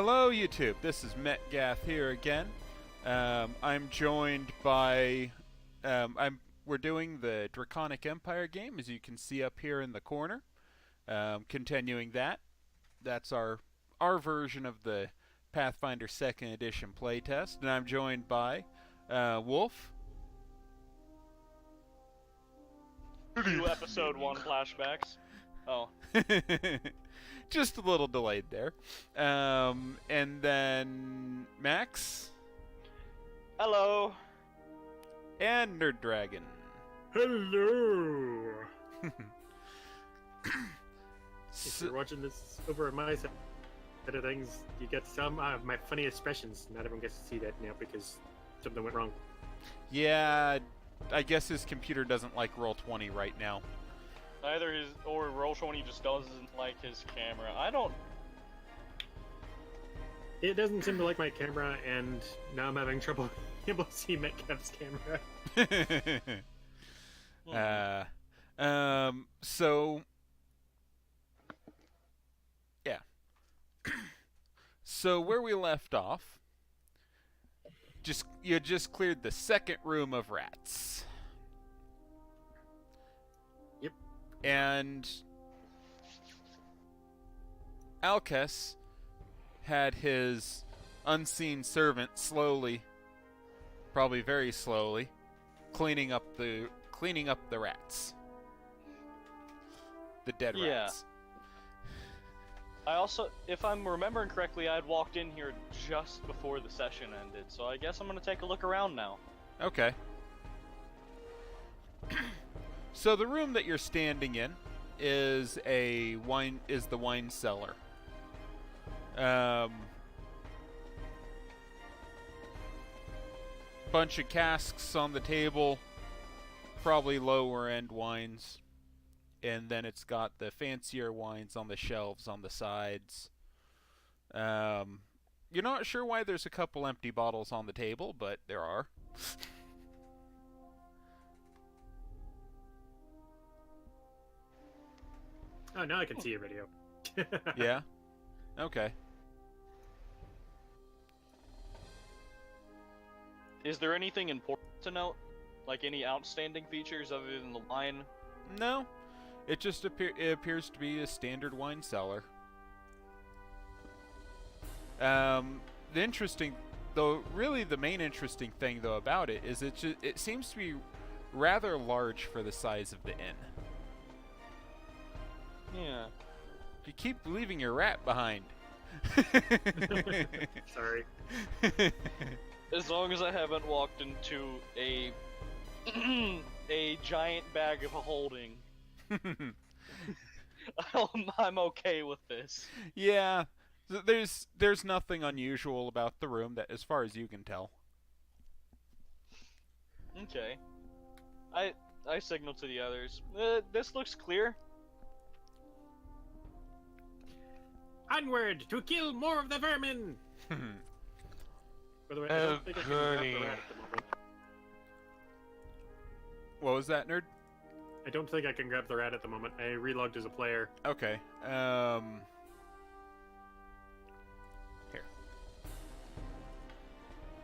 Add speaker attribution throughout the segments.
Speaker 1: Hello YouTube, this is Metgath here again. I'm joined by, we're doing the Draconic Empire game, as you can see up here in the corner. Continuing that's our version of the Pathfinder 2nd Edition playtest, and I'm joined by Wolf.
Speaker 2: Two episode 1 flashbacks. Oh.
Speaker 1: Just a little delayed there. And then Max.
Speaker 2: Hello.
Speaker 1: And Nerd Dragon.
Speaker 3: Hello. If you're watching this over on my side of things, you get some of my funny expressions. Not everyone gets to see that now because something went wrong.
Speaker 1: Yeah, I guess his computer doesn't like Roll20 right now.
Speaker 2: Either his or Roll20 just doesn't like his camera. I don't.
Speaker 3: It doesn't seem to like my camera, and now I'm having trouble able to see Metcalf's camera.
Speaker 1: So yeah. So where we left off, you just cleared the second room of rats.
Speaker 3: Yep.
Speaker 1: And Alcus had his unseen servant slowly, probably very slowly, cleaning up the rats. The dead rats.
Speaker 2: I also, if I'm remembering correctly, I'd walked in here just before the session ended, so I guess I'm gonna take a look around now.
Speaker 1: Okay. So the room that you're standing in is the wine cellar. Bunch of casks on the table, probably lower end wines, and then it's got the fancier wines on the shelves on the sides. You're not sure why there's a couple empty bottles on the table, but there are.
Speaker 3: Oh, now I can see your video.
Speaker 1: Yeah? Okay.
Speaker 2: Is there anything important to note? Like any outstanding features other than the wine?
Speaker 1: No. It just appears to be a standard wine cellar. The main interesting thing though about it is it seems to be rather large for the size of the inn.
Speaker 2: Yeah.
Speaker 1: You keep leaving your rat behind.
Speaker 3: Sorry.
Speaker 2: As long as I haven't walked into a a giant bag of holding, I'm okay with this.
Speaker 1: Yeah, there's nothing unusual about the room that, as far as you can tell.
Speaker 2: Okay. I signal to the others. This looks clear.
Speaker 3: Onward to kill more of the vermin. By the way, I don't think I can grab the rat at the moment.
Speaker 1: What was that, nerd?
Speaker 3: I don't think I can grab the rat at the moment. I relogged as a player.
Speaker 1: Okay. Here.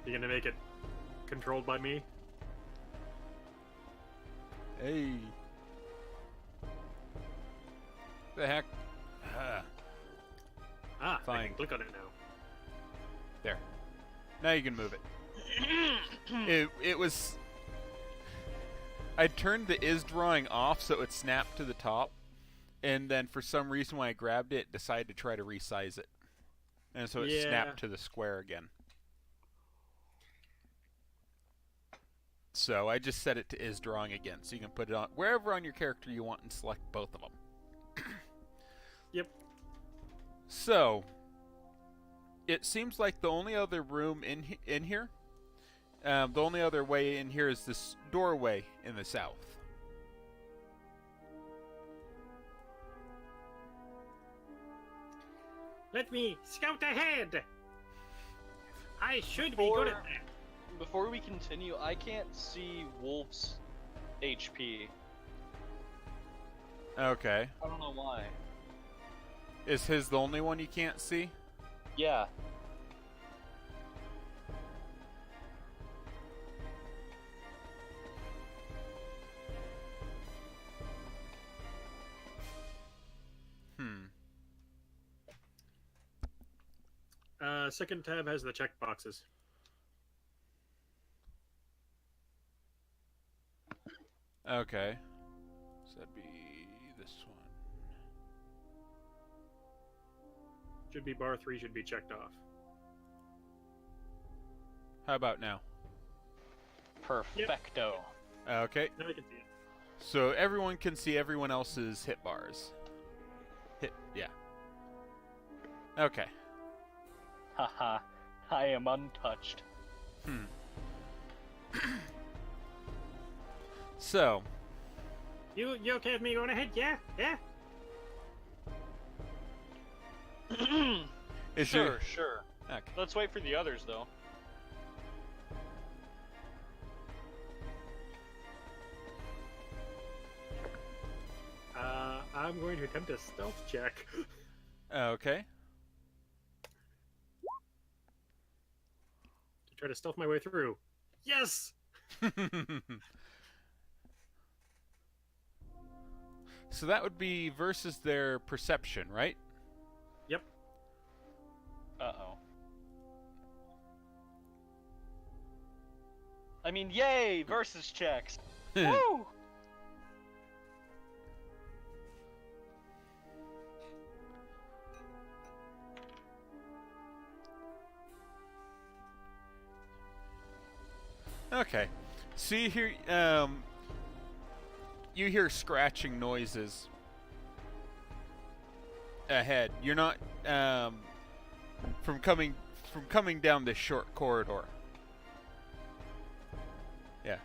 Speaker 3: You gonna make it controlled by me?
Speaker 1: Hey. The heck?
Speaker 3: I
Speaker 1: Fine.
Speaker 3: can click on it now.
Speaker 1: There. Now you can move it. It was... I turned the is drawing off so it would snap to the top, and then for some reason when I grabbed it, it decided to try to resize it. And so it snapped to the square again. So I just set it to is drawing again, so you can put it on wherever on your character you want and select both of them.
Speaker 3: Yep.
Speaker 1: So, it seems like the only other room in here, the only other way in here is this doorway in the south.
Speaker 3: Let me scout ahead. I should be good at that.
Speaker 2: Before we continue, I can't see Wolf's HP.
Speaker 1: Okay.
Speaker 2: I don't know why.
Speaker 1: Is his the only one you can't see?
Speaker 2: Yeah.
Speaker 3: Second tab has the check boxes.
Speaker 1: Okay. So that'd be this one.
Speaker 3: Should be bar 3 should be checked off.
Speaker 1: How about now?
Speaker 2: Perfecto.
Speaker 1: Okay.
Speaker 3: Now I can see it.
Speaker 1: So everyone can see everyone else's hit bars. Yeah. Okay.
Speaker 2: Haha. I am untouched.
Speaker 1: So.
Speaker 3: You okay with me going ahead? Yeah? Yeah?
Speaker 2: Sure.
Speaker 1: Okay.
Speaker 2: Let's wait for the others, though.
Speaker 3: I'm going to attempt a stealth check.
Speaker 1: Okay.
Speaker 3: To try to stealth my way through. Yes!
Speaker 1: So that would be versus their perception, right?
Speaker 3: Yep.
Speaker 2: Uh-oh. I mean, yay! Versus checks! Woo!
Speaker 1: Okay. So you hear scratching noises ahead. You're not from coming down this short corridor. Yeah.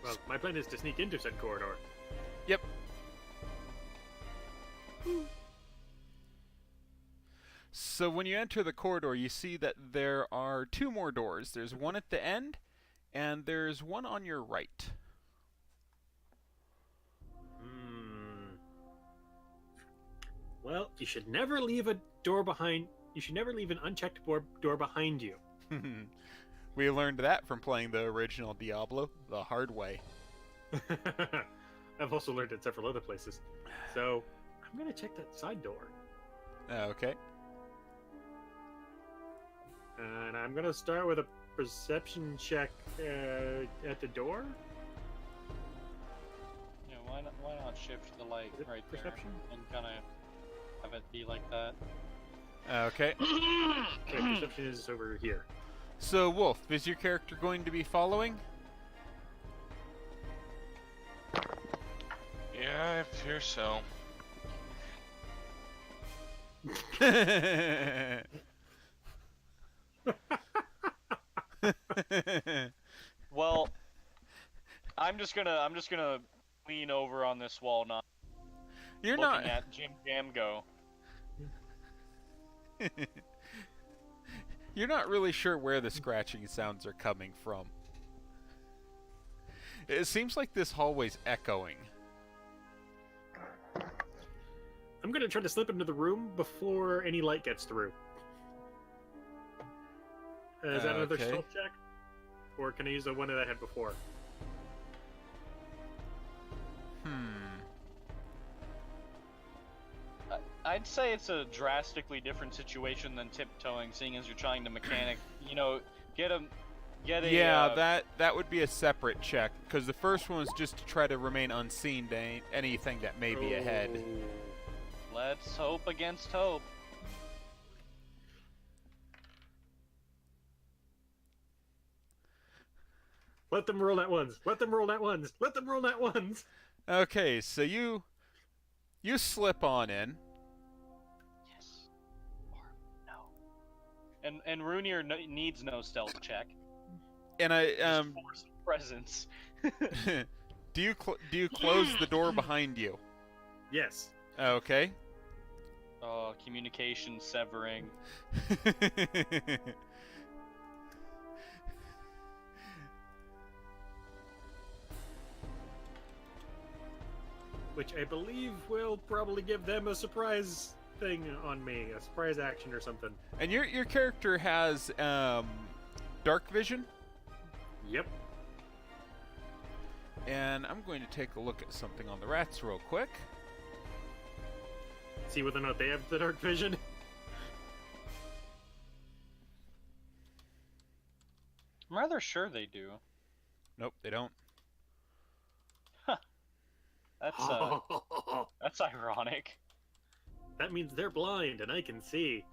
Speaker 3: Well, my plan is to sneak into said corridor.
Speaker 1: Yep. So when you enter the corridor, you see that there are 2 more doors. There's one at the end, and there's one on your right.
Speaker 3: Well, you should never leave a door behind. You should never leave an unchecked door behind you.
Speaker 1: We learned that from playing the original Diablo the hard way.
Speaker 3: I've also learned it several other places. So, I'm going to check that side door.
Speaker 1: Okay.
Speaker 3: And I'm going to start with a perception check at the door.
Speaker 2: Yeah, why not shift the light
Speaker 3: Is it
Speaker 2: right
Speaker 3: perception?
Speaker 2: there and kind of have it be like that?
Speaker 1: Okay.
Speaker 3: Okay, perception is over here.
Speaker 1: So, Wolf, is your character going to be following?
Speaker 4: Yeah, I fear so.
Speaker 2: Well, I'm just gonna lean over on this wall, not
Speaker 1: You're
Speaker 2: looking
Speaker 1: not.
Speaker 2: at Jim Jam go.
Speaker 1: You're not really sure where the scratching sounds are coming from. It seems like this hallway's echoing.
Speaker 3: I'm going to try to slip into the room before any light gets through. Is that another
Speaker 1: Okay.
Speaker 3: stealth check? Or can I use the one that I had before?
Speaker 2: I'd say it's a drastically different situation than tiptoeing, seeing as you're trying to mechanic, get a.
Speaker 1: Yeah, that would be a separate check, because the first one was just to try to remain unseen to anything that may be ahead.
Speaker 2: Let's hope against hope.
Speaker 3: Let them roll at once. Let them roll at once. Let them roll at once.
Speaker 1: Okay, so you slip on in.
Speaker 2: Yes. Or no. And Runir needs no stealth check.
Speaker 1: And I
Speaker 2: Just force of presence.
Speaker 1: do you close the door behind you?
Speaker 3: Yes.
Speaker 1: Okay.
Speaker 2: Oh, communication severing.
Speaker 3: Which I believe will probably give them a surprise thing on me, a surprise action or something.
Speaker 1: And your character has dark vision.
Speaker 3: Yep.
Speaker 1: And I'm going to take a look at something on the rats real quick.
Speaker 3: See whether or not they have the dark vision.
Speaker 2: I'm rather sure they do.
Speaker 1: Nope, they don't.
Speaker 2: That's ironic.
Speaker 3: That means they're blind and I can see.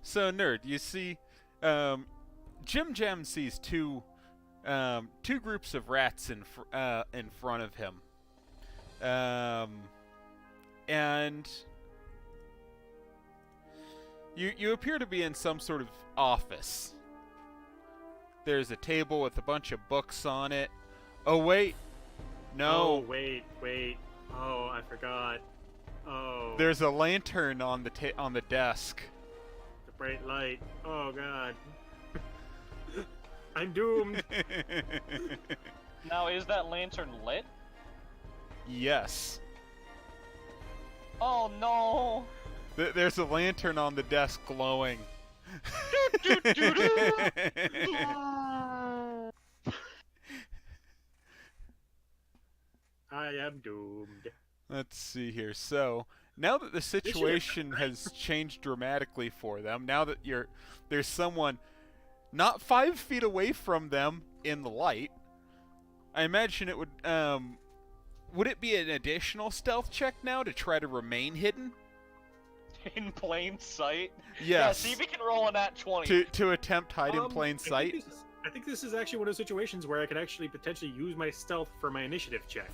Speaker 1: So, Nerd, you see, Jim Jam sees two groups of rats in front of him, and you appear to be in some sort of office. There's a table with a bunch of books on it. Oh wait, no.
Speaker 3: Oh wait. Oh, I forgot. Oh.
Speaker 1: There's a lantern on the desk.
Speaker 3: The bright light. Oh god. I'm doomed.
Speaker 2: Now, is that lantern lit?
Speaker 1: Yes.
Speaker 2: Oh no!
Speaker 1: There's a lantern on the desk glowing.
Speaker 3: I am doomed.
Speaker 1: Let's see here. So, now that the situation has changed dramatically for them, now that there's someone not 5 feet away from them in the light, I imagine it would it be an additional stealth check now to try to remain hidden?
Speaker 2: In plain sight?
Speaker 1: Yes.
Speaker 2: Yeah, see if you can roll a nat 20.
Speaker 1: To attempt hide in plain sight?
Speaker 3: I think this is actually one of those situations where I could actually potentially use my stealth for my initiative check.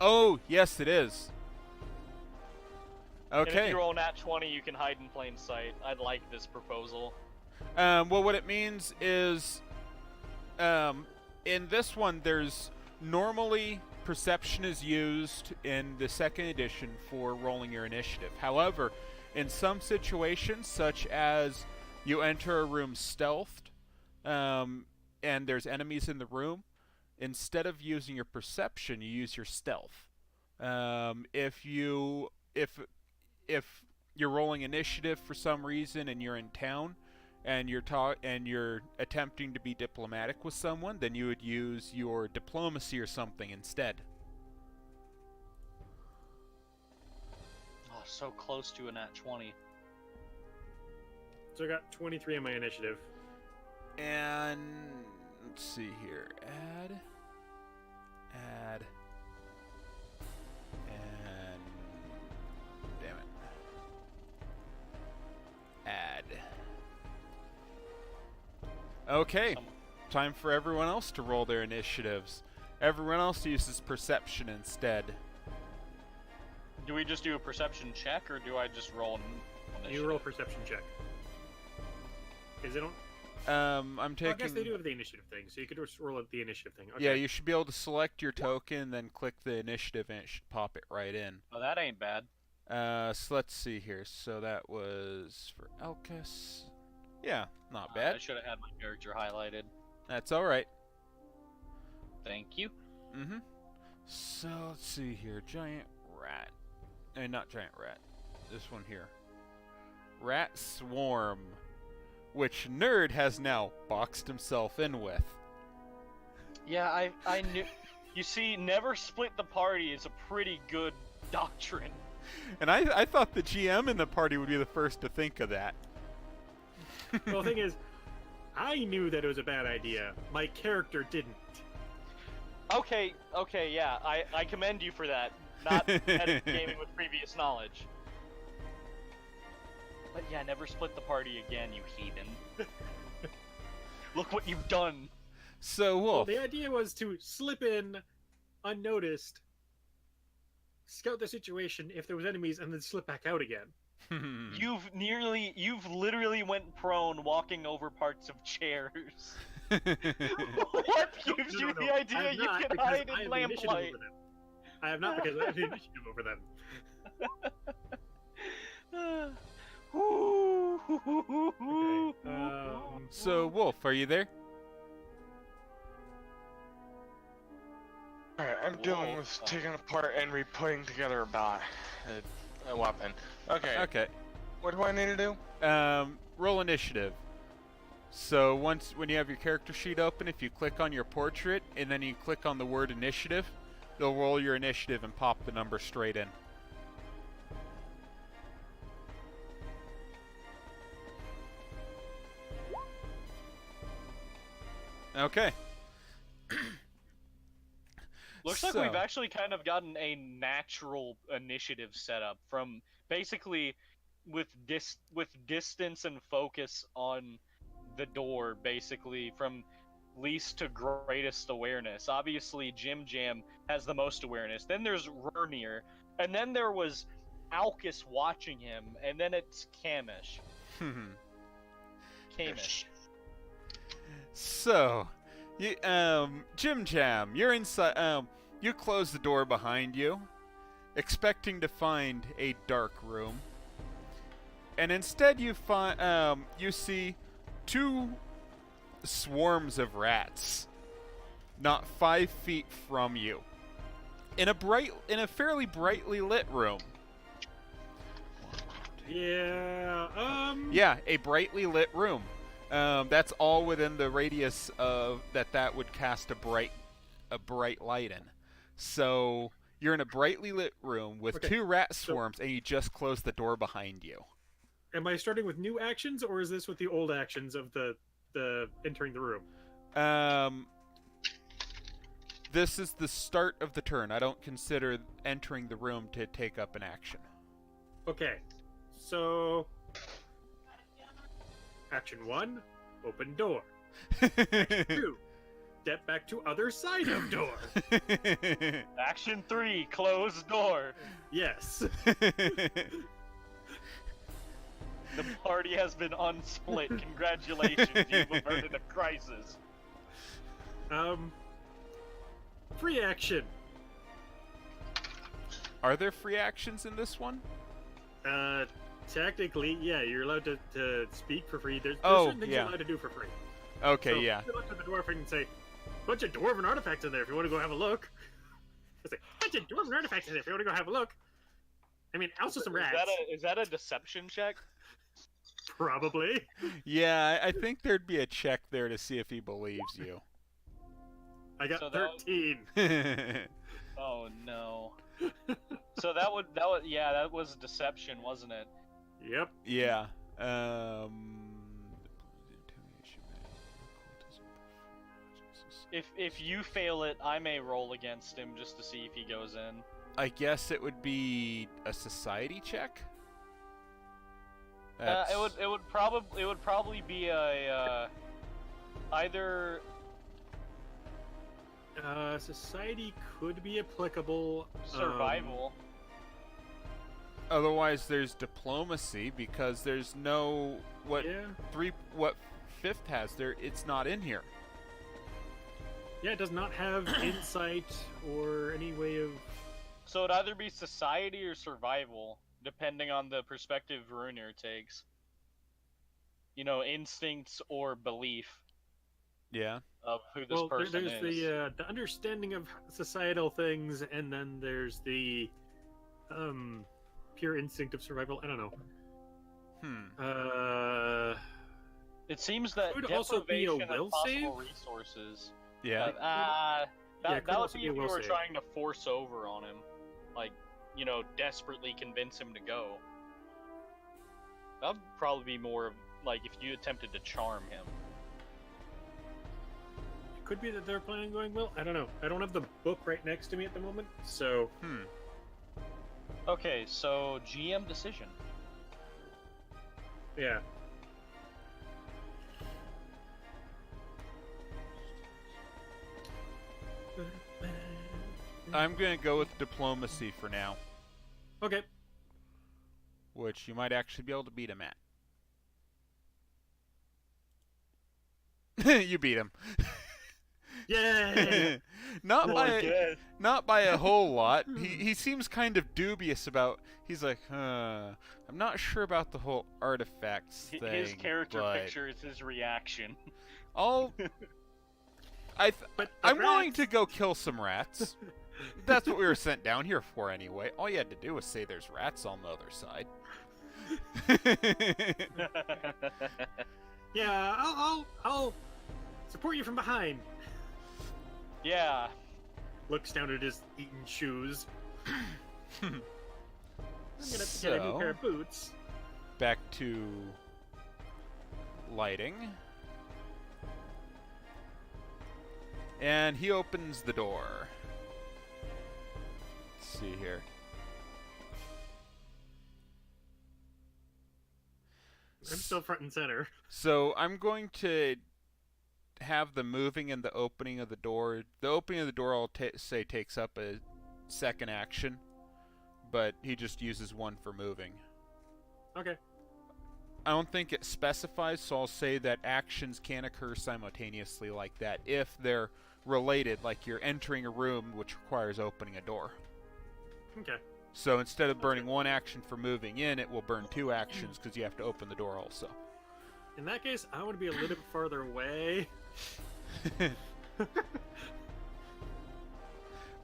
Speaker 1: Oh, yes it is.
Speaker 2: And
Speaker 1: Okay.
Speaker 2: if you roll a nat 20, you can hide in plain sight. I'd like this proposal.
Speaker 1: Well, what it means is, in this one, there's normally perception is used in the second edition for rolling your initiative. However, in some situations, such as you enter a room stealthed, and there's enemies in the room, instead of using your perception, you use your stealth. If you're rolling initiative for some reason and you're in town, and you're attempting to be diplomatic with someone, then you would use your diplomacy or something instead.
Speaker 2: Oh, so close to a nat 20.
Speaker 3: So I got 23 on my initiative.
Speaker 1: And let's see here. Add. And damn it. Add. Okay. Time for everyone else to roll their initiatives. Everyone else uses perception instead.
Speaker 2: Do we just do a perception check, or do I just roll an initiative?
Speaker 3: You roll perception check. Because they don't...
Speaker 1: I'm taking...
Speaker 3: Well, I guess they do have the initiative thing, so you could just roll the initiative thing. Okay.
Speaker 1: Yeah, you should be able to select your token, then click the initiative, and it should pop it right in.
Speaker 2: Oh, that ain't bad.
Speaker 1: So let's see here. So that was for Elkis. Yeah, not bad.
Speaker 2: I should have had my character highlighted.
Speaker 1: That's alright.
Speaker 2: Thank you.
Speaker 1: Mm-hmm. So let's see here. Giant rat. Not giant rat. This one here. Rat swarm. Which Nerd has now boxed himself in with.
Speaker 2: Yeah, I knew... You see, never split the party is a pretty good doctrine.
Speaker 1: And I thought the GM in the party would be the first to think of that.
Speaker 3: Well, the thing is, I knew that it was a bad idea. My character didn't.
Speaker 2: Okay, yeah, I commend you for that. Not gaming with previous knowledge. But yeah, never split the party again, you heathen. Look what you've done.
Speaker 1: So,
Speaker 3: Well,
Speaker 1: Wolf.
Speaker 3: the idea was to slip in unnoticed, scout the situation if there was enemies, and then slip back out again.
Speaker 2: You've literally went prone walking over parts of chairs. What gives you the idea you can hide in lamplight?
Speaker 3: I have not, because I have the initiative over them. Okay,
Speaker 1: So, Wolf, are you there?
Speaker 4: Alright, I'm dealing with taking apart and re-putting together a a weapon. Okay.
Speaker 1: Okay.
Speaker 4: What do I need to do?
Speaker 1: Roll initiative. So when you have your character sheet open, if you click on your portrait and then you click on the word initiative, they'll roll your initiative and pop the number straight in. Okay.
Speaker 2: Looks like we've actually kind of gotten a natural initiative setup from basically with distance and focus on the door, basically from least to greatest awareness. Obviously, Jim Jam has the most awareness. Then there's Rernir, and then there was Alcus watching him, and then it's Kamish. Kamish.
Speaker 1: So, Jim Jam, you're inside. You close the door behind you, expecting to find a dark room, and instead you find you see 2 swarms of rats, not 5 feet from you, in a fairly brightly lit room.
Speaker 3: Yeah.
Speaker 1: Yeah, a brightly lit room. That's all within the radius of that would cast a bright light in. So you're in a brightly lit room with 2 rat swarms, and you just close the door behind you.
Speaker 3: Am I starting with new actions, or is this with the old actions of the entering the room?
Speaker 1: This is the start of the turn. I don't consider entering the room to take up an action.
Speaker 3: Okay, so action 1, open door. Action 2, step back to other side of door.
Speaker 2: Action 3, close door.
Speaker 3: Yes.
Speaker 2: The party has been unsplit. Congratulations, you've averted a crisis.
Speaker 3: Free action.
Speaker 1: Are there free actions in this one?
Speaker 3: Technically, yeah, you're allowed to speak for free. There's certain things you're allowed to do for free.
Speaker 1: Okay,
Speaker 3: so
Speaker 1: yeah.
Speaker 3: You look at the dwarf and say, bunch of dwarven artifacts in there if you want to go have a look. It's like, bunch of dwarven artifacts in there if you want to go have a look. I mean, also some rats.
Speaker 2: Is that a deception check?
Speaker 3: Probably.
Speaker 1: Yeah, I think there'd be a check there to see if he believes you.
Speaker 3: I got 13.
Speaker 2: Oh no. So that was deception, wasn't it?
Speaker 3: Yep.
Speaker 1: Yeah.
Speaker 2: If you fail it, I may roll against him just to see if he goes in.
Speaker 1: I guess it would be a society check.
Speaker 2: It would probably be a either.
Speaker 3: Society could be applicable.
Speaker 2: Survival.
Speaker 1: Otherwise, there's diplomacy because there's no what 5th has there. It's not in here.
Speaker 3: Yeah, it does not have insight or any way of.
Speaker 2: So it'd either be society or survival, depending on the perspective Runir takes. You know, instincts or belief.
Speaker 1: Yeah.
Speaker 2: Of who this person
Speaker 3: there's
Speaker 2: is.
Speaker 3: the understanding of societal things, and then there's the pure instinct of survival. I don't know.
Speaker 2: It seems that
Speaker 3: could also be a
Speaker 2: deprivation
Speaker 3: will
Speaker 2: of possible
Speaker 3: save?
Speaker 2: resources.
Speaker 1: Yeah.
Speaker 2: That would be if you were
Speaker 3: will save.
Speaker 2: trying to force over on him, like, you know, desperately convince him to go. That'd probably be more of like if you attempted to charm him.
Speaker 3: Could be that they're planning on going well. I don't know. I don't have the book right next to me at the moment, so.
Speaker 2: Okay, so GM decision.
Speaker 3: Yeah.
Speaker 1: I'm gonna go with diplomacy for now,
Speaker 3: Okay.
Speaker 1: which you might actually be able to beat him at. You beat him.
Speaker 3: Yay!
Speaker 1: not by a whole lot. He seems kind of dubious about. He's like, I'm not sure about the whole artifacts thing.
Speaker 2: His character
Speaker 1: but
Speaker 2: picture is his reaction.
Speaker 1: I'm willing to go kill some rats. That's what we were sent down here for anyway. All you had to do was say there's rats on the other side.
Speaker 3: Yeah, I'll support you from behind.
Speaker 2: Yeah.
Speaker 3: Looks down at his eaten shoes. I'm gonna have to get a new pair of boots.
Speaker 1: Back to lighting. And he opens the door. Let's see here.
Speaker 3: I'm still front and center.
Speaker 1: So I'm going to have the moving and the opening of the door. The opening of the door, I'll say, takes up a second action, but he just uses one for moving.
Speaker 3: Okay.
Speaker 1: I don't think it specifies, so I'll say that actions can occur simultaneously like that if they're related, like you're entering a room which requires opening a door.
Speaker 3: Okay.
Speaker 1: So instead of burning one action for moving in, it will burn two actions because you have to open the door also.
Speaker 3: In that case, I want to be a little bit farther away.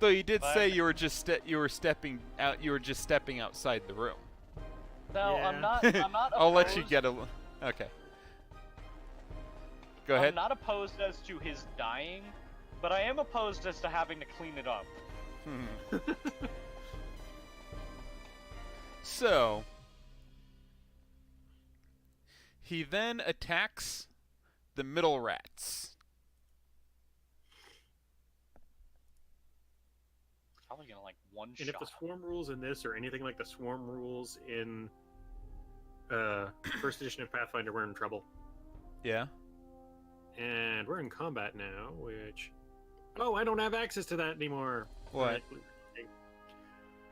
Speaker 1: Though you did say you were just stepping out. You were just stepping outside the room.
Speaker 2: No,
Speaker 3: Yeah.
Speaker 2: I'm not. I'm not.
Speaker 1: I'll let you
Speaker 2: opposed-
Speaker 1: get a. Okay. Go ahead.
Speaker 2: I'm not opposed as to his dying, but I am opposed as to having to clean it up.
Speaker 1: So he then attacks the middle rats.
Speaker 2: Probably gonna like one
Speaker 3: And if
Speaker 2: shot.
Speaker 3: the swarm rules in this are anything like the swarm rules in first edition of Pathfinder, we're in trouble.
Speaker 1: Yeah.
Speaker 3: And we're in combat now, which... Oh, I don't have access to that anymore.
Speaker 1: What?
Speaker 3: Right.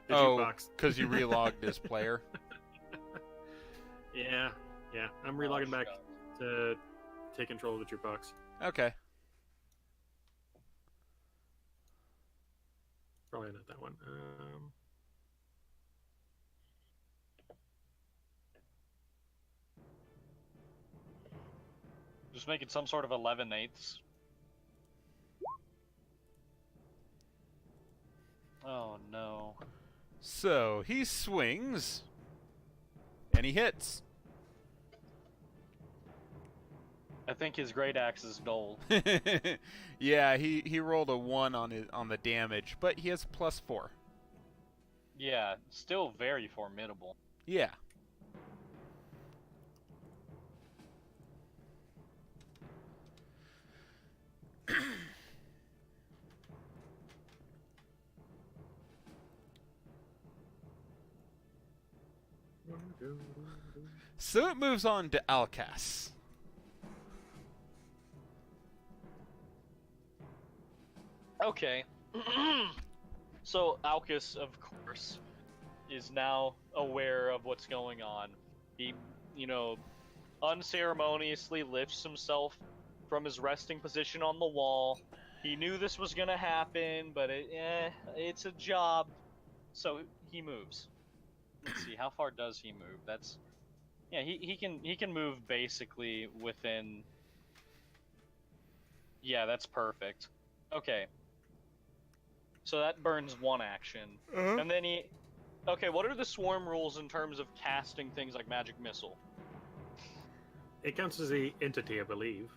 Speaker 3: The
Speaker 1: Oh,
Speaker 3: jukebox.
Speaker 1: because you relogged as player.
Speaker 3: Yeah, I'm
Speaker 2: Oh,
Speaker 3: relogging back
Speaker 2: shucks.
Speaker 3: to take control of the jukebox.
Speaker 1: Okay.
Speaker 3: Probably not that one.
Speaker 2: Just make it some sort of 11/8. Oh no.
Speaker 1: So he swings, and he hits.
Speaker 2: I think his great axe is gold.
Speaker 1: Yeah, he rolled a 1 on the damage, but he has +4.
Speaker 2: Yeah, still very formidable.
Speaker 1: Yeah. So it moves on to Alcas.
Speaker 2: Okay. So Alcus, of course, is now aware of what's going on. He, unceremoniously lifts himself from his resting position on the wall. He knew this was gonna happen, but it's a job, so he moves. Let's see, how far does he move? He can move basically within. Yeah, that's perfect. Okay. So that burns one action. And then okay, what are the swarm rules in terms of casting things like magic missile?
Speaker 3: It counts as a entity, I believe.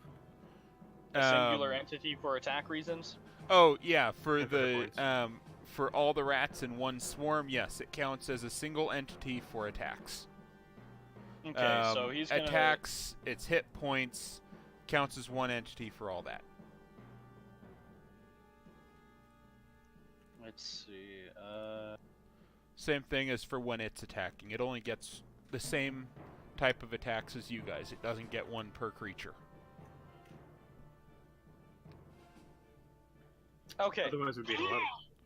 Speaker 2: A singular entity for attack reasons?
Speaker 1: Oh yeah, for
Speaker 3: And for
Speaker 1: the
Speaker 3: points.
Speaker 1: for all the rats in one swarm, yes, it counts as a single entity for attacks.
Speaker 2: Okay, so he's gonna...
Speaker 1: attacks, its hit points, counts as one entity for all that.
Speaker 2: Let's see,
Speaker 1: Same thing as for when it's attacking. It only gets the same type of attacks as you guys. It doesn't get one per creature.
Speaker 2: Okay.
Speaker 3: Otherwise, we'd be at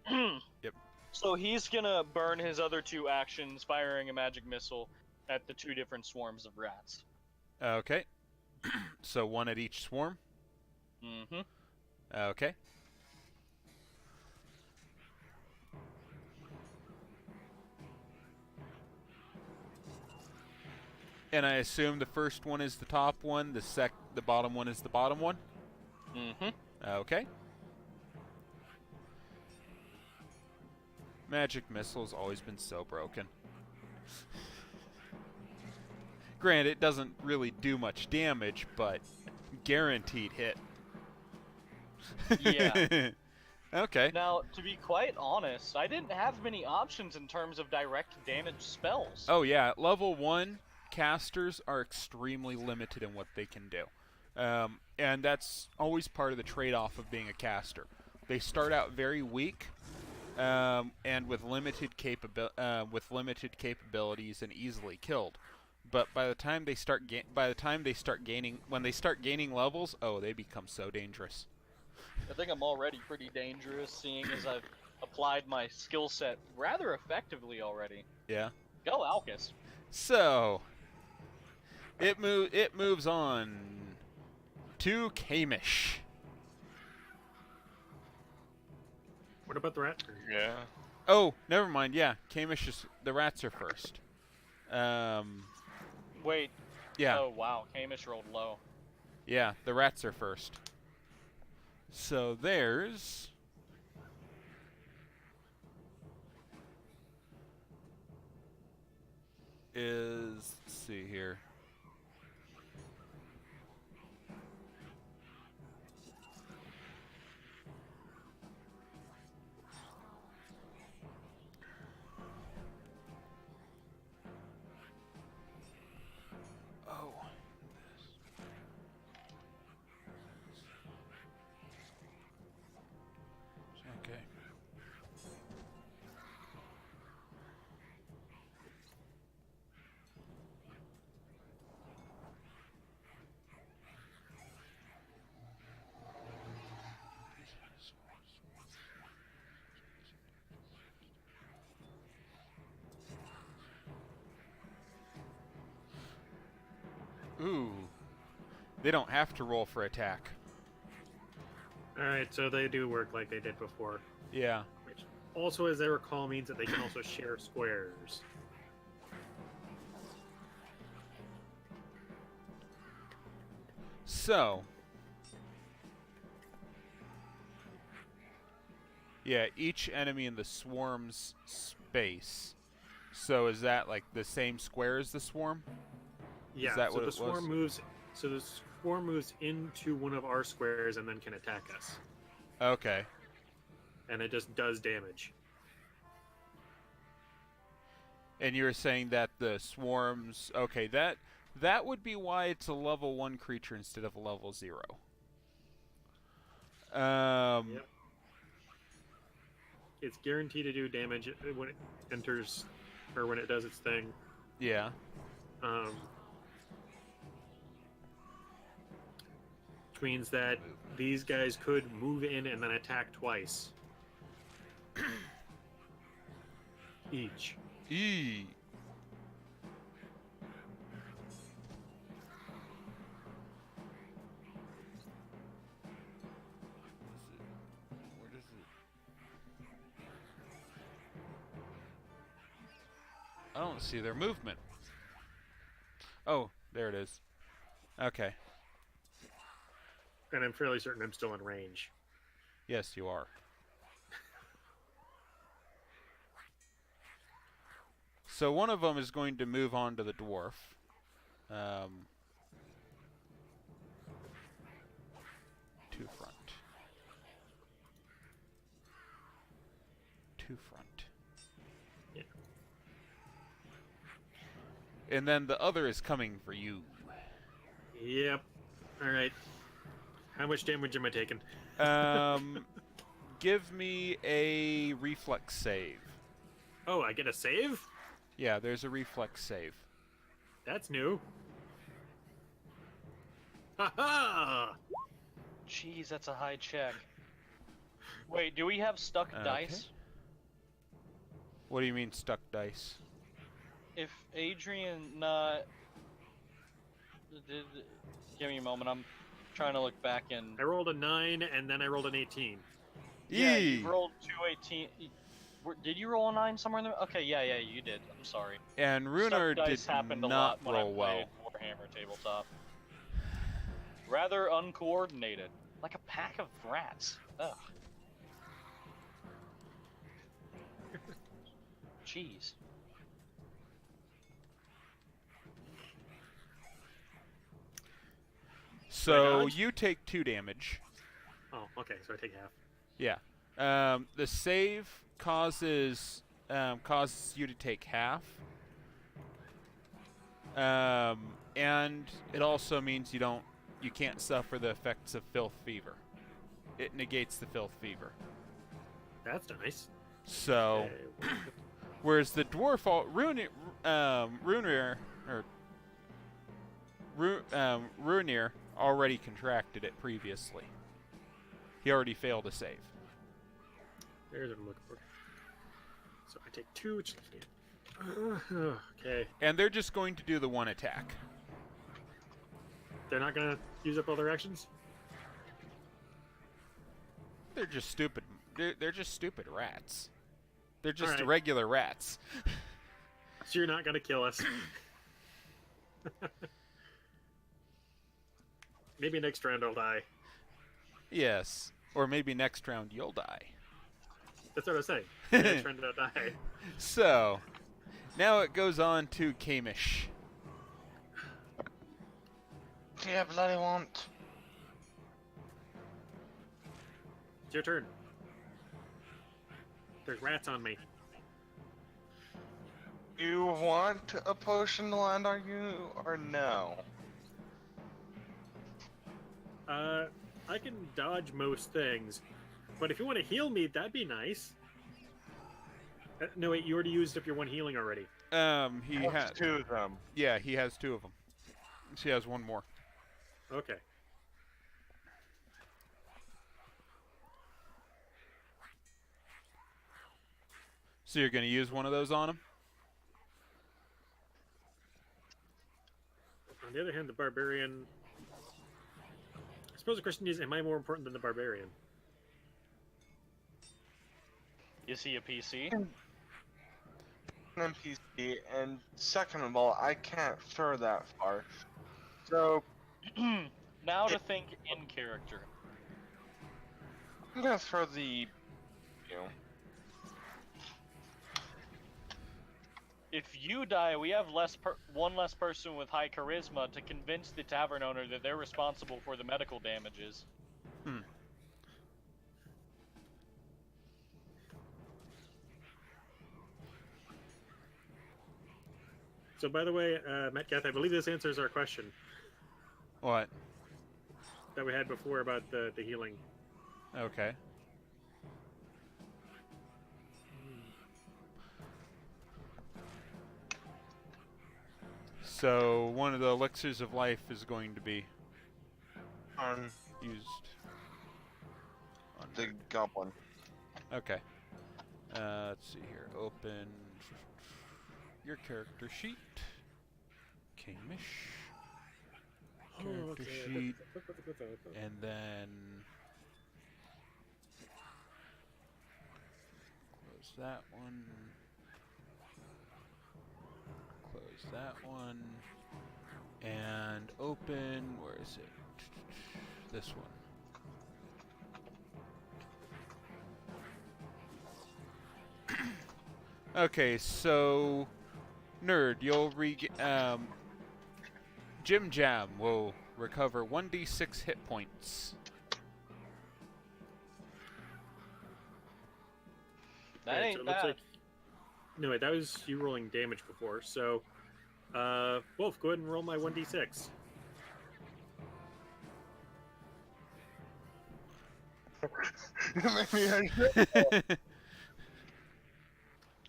Speaker 3: 11.
Speaker 1: Yep.
Speaker 2: So he's gonna burn his other two actions, firing a magic missile at the two different swarms of rats.
Speaker 1: Okay. So one at each swarm.
Speaker 2: Mm-hmm.
Speaker 1: Okay. And I assume the first one is the top one, the bottom one is the bottom one?
Speaker 2: Mm-hmm.
Speaker 1: Okay. Magic missile's always been so broken. Granted, it doesn't really do much damage, but guaranteed hit.
Speaker 2: Yeah.
Speaker 1: Okay.
Speaker 2: Now, to be quite honest, I didn't have many options in terms of direct damage spells.
Speaker 1: Oh yeah, level 1 casters are extremely limited in what they can do. And that's always part of the trade-off of being a caster. They start out very weak, and with limited capabilities and easily killed. But by the time they start gaining levels, oh, they become so dangerous.
Speaker 2: I think I'm already pretty dangerous, seeing as I've applied my skill set rather effectively already.
Speaker 1: Yeah.
Speaker 2: Go Alcus.
Speaker 1: So it moves on to Kamish.
Speaker 3: What about the rat?
Speaker 4: Yeah.
Speaker 1: Oh, never mind. Yeah, Kamish is the rats are first.
Speaker 2: Wait.
Speaker 1: Yeah.
Speaker 2: Oh wow, Kamish rolled low.
Speaker 1: Yeah, the rats are first. So there's let's see here. Oh. Okay. Ooh. They don't have to roll for attack.
Speaker 3: Alright, so they do work like they did before.
Speaker 1: Yeah.
Speaker 3: Which also, as I recall, means that they can also share squares.
Speaker 1: So. Yeah, each enemy in the swarm's space. So is that like the same square as the swarm?
Speaker 3: Yeah,
Speaker 1: that
Speaker 3: so
Speaker 1: what
Speaker 3: the
Speaker 1: it
Speaker 3: swarm
Speaker 1: was?
Speaker 3: moves. So the swarm moves into one of our squares and then can attack us,
Speaker 1: Okay.
Speaker 3: and it just does damage.
Speaker 1: And you're saying that the swarms... Okay, that would be why it's a level 1 creature instead of a level 0.
Speaker 3: Yep. It's guaranteed to do damage when it enters, or when it does its thing.
Speaker 1: Yeah.
Speaker 3: Which means that these guys could move in and then attack twice. Each.
Speaker 1: Eee. Where does it... I don't see their movement. Oh, there it is. Okay.
Speaker 3: And I'm fairly certain I'm still in range.
Speaker 1: Yes, you are. So one of them is going to move on to the dwarf. Two front. Two front.
Speaker 3: Yeah.
Speaker 1: And then the other is coming for you.
Speaker 3: Yep. Alright. How much damage am I taking?
Speaker 1: Give me a reflex save.
Speaker 3: Oh, I get a save?
Speaker 1: Yeah, there's a reflex save.
Speaker 3: That's new. Ha-ha!
Speaker 2: Jeez, that's a high check. Wait, do we have stuck dice?
Speaker 1: What do you mean stuck dice?
Speaker 2: If Adrian, give me a moment. I'm trying to look back in.
Speaker 3: I rolled a 9 and then I rolled an 18.
Speaker 2: Yeah,
Speaker 1: Yee!
Speaker 2: you rolled 218. Did you roll a 9 somewhere in there? Okay, yeah, you did. I'm sorry.
Speaker 1: And Runar
Speaker 2: Stuck dice
Speaker 1: did
Speaker 2: happened a
Speaker 1: not
Speaker 2: lot when
Speaker 1: roll
Speaker 2: I
Speaker 1: well.
Speaker 2: played Warhammer Tabletop. Rather uncoordinated. Like a pack of rats. Ugh. Jeez.
Speaker 1: So
Speaker 3: dodge?
Speaker 1: you take 2 damage.
Speaker 3: Oh, okay, so I take half.
Speaker 1: Yeah. The save causes you to take half. And it also means you can't suffer the effects of filth fever. It negates the filth fever.
Speaker 3: That's nice.
Speaker 1: So,
Speaker 3: Okay.
Speaker 1: whereas the dwarf Runir already contracted it previously. He already failed a save.
Speaker 3: There's what I'm looking for. So I take 2, which okay.
Speaker 1: And they're just going to do the 1 attack.
Speaker 3: They're not gonna use up all their actions?
Speaker 1: They're just stupid. They're just stupid rats. They're just
Speaker 3: Alright.
Speaker 1: regular rats.
Speaker 3: So you're not gonna kill us. Maybe next round I'll die.
Speaker 1: Yes. Or maybe next round you'll die.
Speaker 3: That's what I was saying. Next round I'll die.
Speaker 1: So, now it goes on to Kamish.
Speaker 4: Yeah, bloody want.
Speaker 3: It's your turn. There's rats on me.
Speaker 4: You want a potion to land on you, or no?
Speaker 3: I can dodge most things, but if you want to heal me, that'd be nice. No, wait, you already used up your 1 healing already.
Speaker 1: He
Speaker 4: What's
Speaker 1: has
Speaker 4: 2 of them?
Speaker 1: Yeah, he has 2 of them. She has 1 more.
Speaker 3: Okay.
Speaker 1: So you're going to use one of those on him?
Speaker 3: On the other hand, the barbarian. I suppose the question is, am I more important than the barbarian?
Speaker 2: Is he a PC?
Speaker 4: An NPC, and second of all, I can't throw that far. So,
Speaker 2: Now to think in character.
Speaker 4: I'm gonna throw the, you know,
Speaker 2: If you die, we have one less person with high charisma to convince the tavern owner that they're responsible for the medical damages.
Speaker 3: So, by the way, Metgath, I believe this answers our question
Speaker 1: What?
Speaker 3: that we had before about the healing.
Speaker 1: Okay. So one of the elixirs of life is going to be
Speaker 4: on
Speaker 1: used on
Speaker 4: the goblin.
Speaker 1: Okay. Let's see here. Open your character sheet. Kamish. Character sheet. And then close that one. Close that one. And open, where is it? This one. Okay, so Nerd, you'll Jim Jam will recover 1d6 hit points.
Speaker 2: That
Speaker 3: Right,
Speaker 2: ain't
Speaker 3: so it looks
Speaker 2: bad.
Speaker 3: like. No, wait, that was you rolling damage before. So, Wolf, go ahead and roll my 1d6.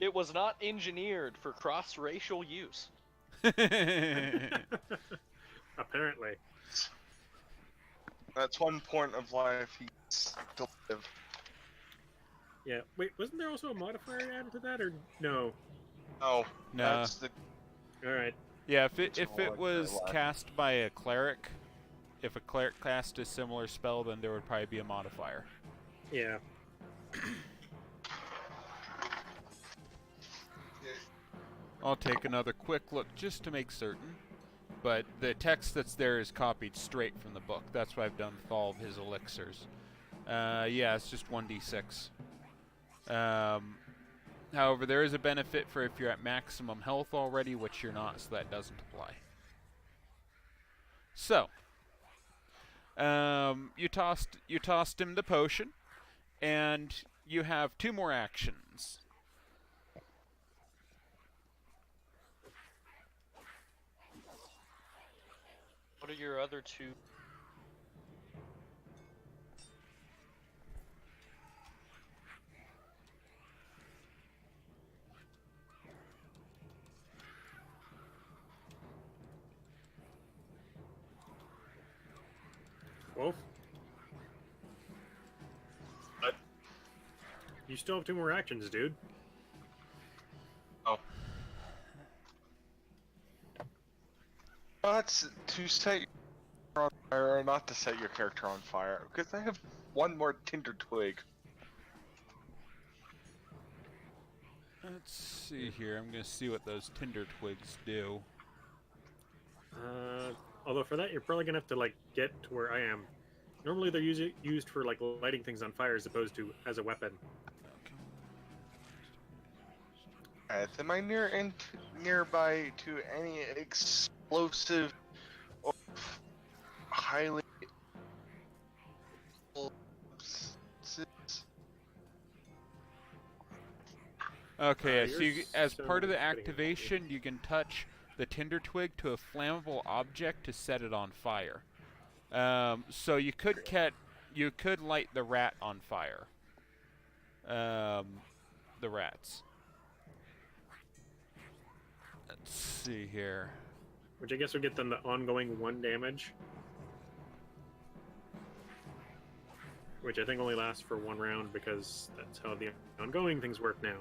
Speaker 2: It was not engineered for cross-racial use.
Speaker 3: Apparently.
Speaker 4: That's 1 point of life he's to live.
Speaker 3: Yeah. Wait, wasn't there also a modifier added to that, or no?
Speaker 4: Oh,
Speaker 1: No.
Speaker 4: that's the.
Speaker 3: All right.
Speaker 1: Yeah, if it
Speaker 4: It's
Speaker 1: was
Speaker 4: more like
Speaker 1: cast by a cleric, if a cleric cast a similar spell, then there would probably be a modifier.
Speaker 3: Yeah.
Speaker 1: I'll take another quick look just to make certain. But the text that's there is copied straight from the book. That's what I've done with all of his elixirs. Yeah, it's just 1d6. However, there is a benefit for if you're at maximum health already, which you're not, so that doesn't apply. So, you tossed him the potion, and you have 2 more actions.
Speaker 2: What are your other 2?
Speaker 3: Wolf?
Speaker 4: What?
Speaker 3: You still have 2 more actions, dude.
Speaker 4: Oh. That's to set your character on fire, or not to set your character on fire, because I have 1 more Tinder Twig.
Speaker 1: Let's see here. I'm going to see what those tinder twigs do.
Speaker 3: Although for that, you're probably gonna have to like get to where I am. Normally, they're used for like lighting things on fire as opposed to as a weapon.
Speaker 4: Am I nearby to any explosive or highly substances?
Speaker 1: Okay, so
Speaker 3: You're
Speaker 1: as part of the
Speaker 3: getting
Speaker 1: activation, you can touch the tinder twig to a flammable object to set it on fire. So you could light the rat on fire. The rats. Let's see here.
Speaker 3: Which I guess would get them the ongoing 1 damage. Which I think only lasts for 1 round because that's how the ongoing things work now.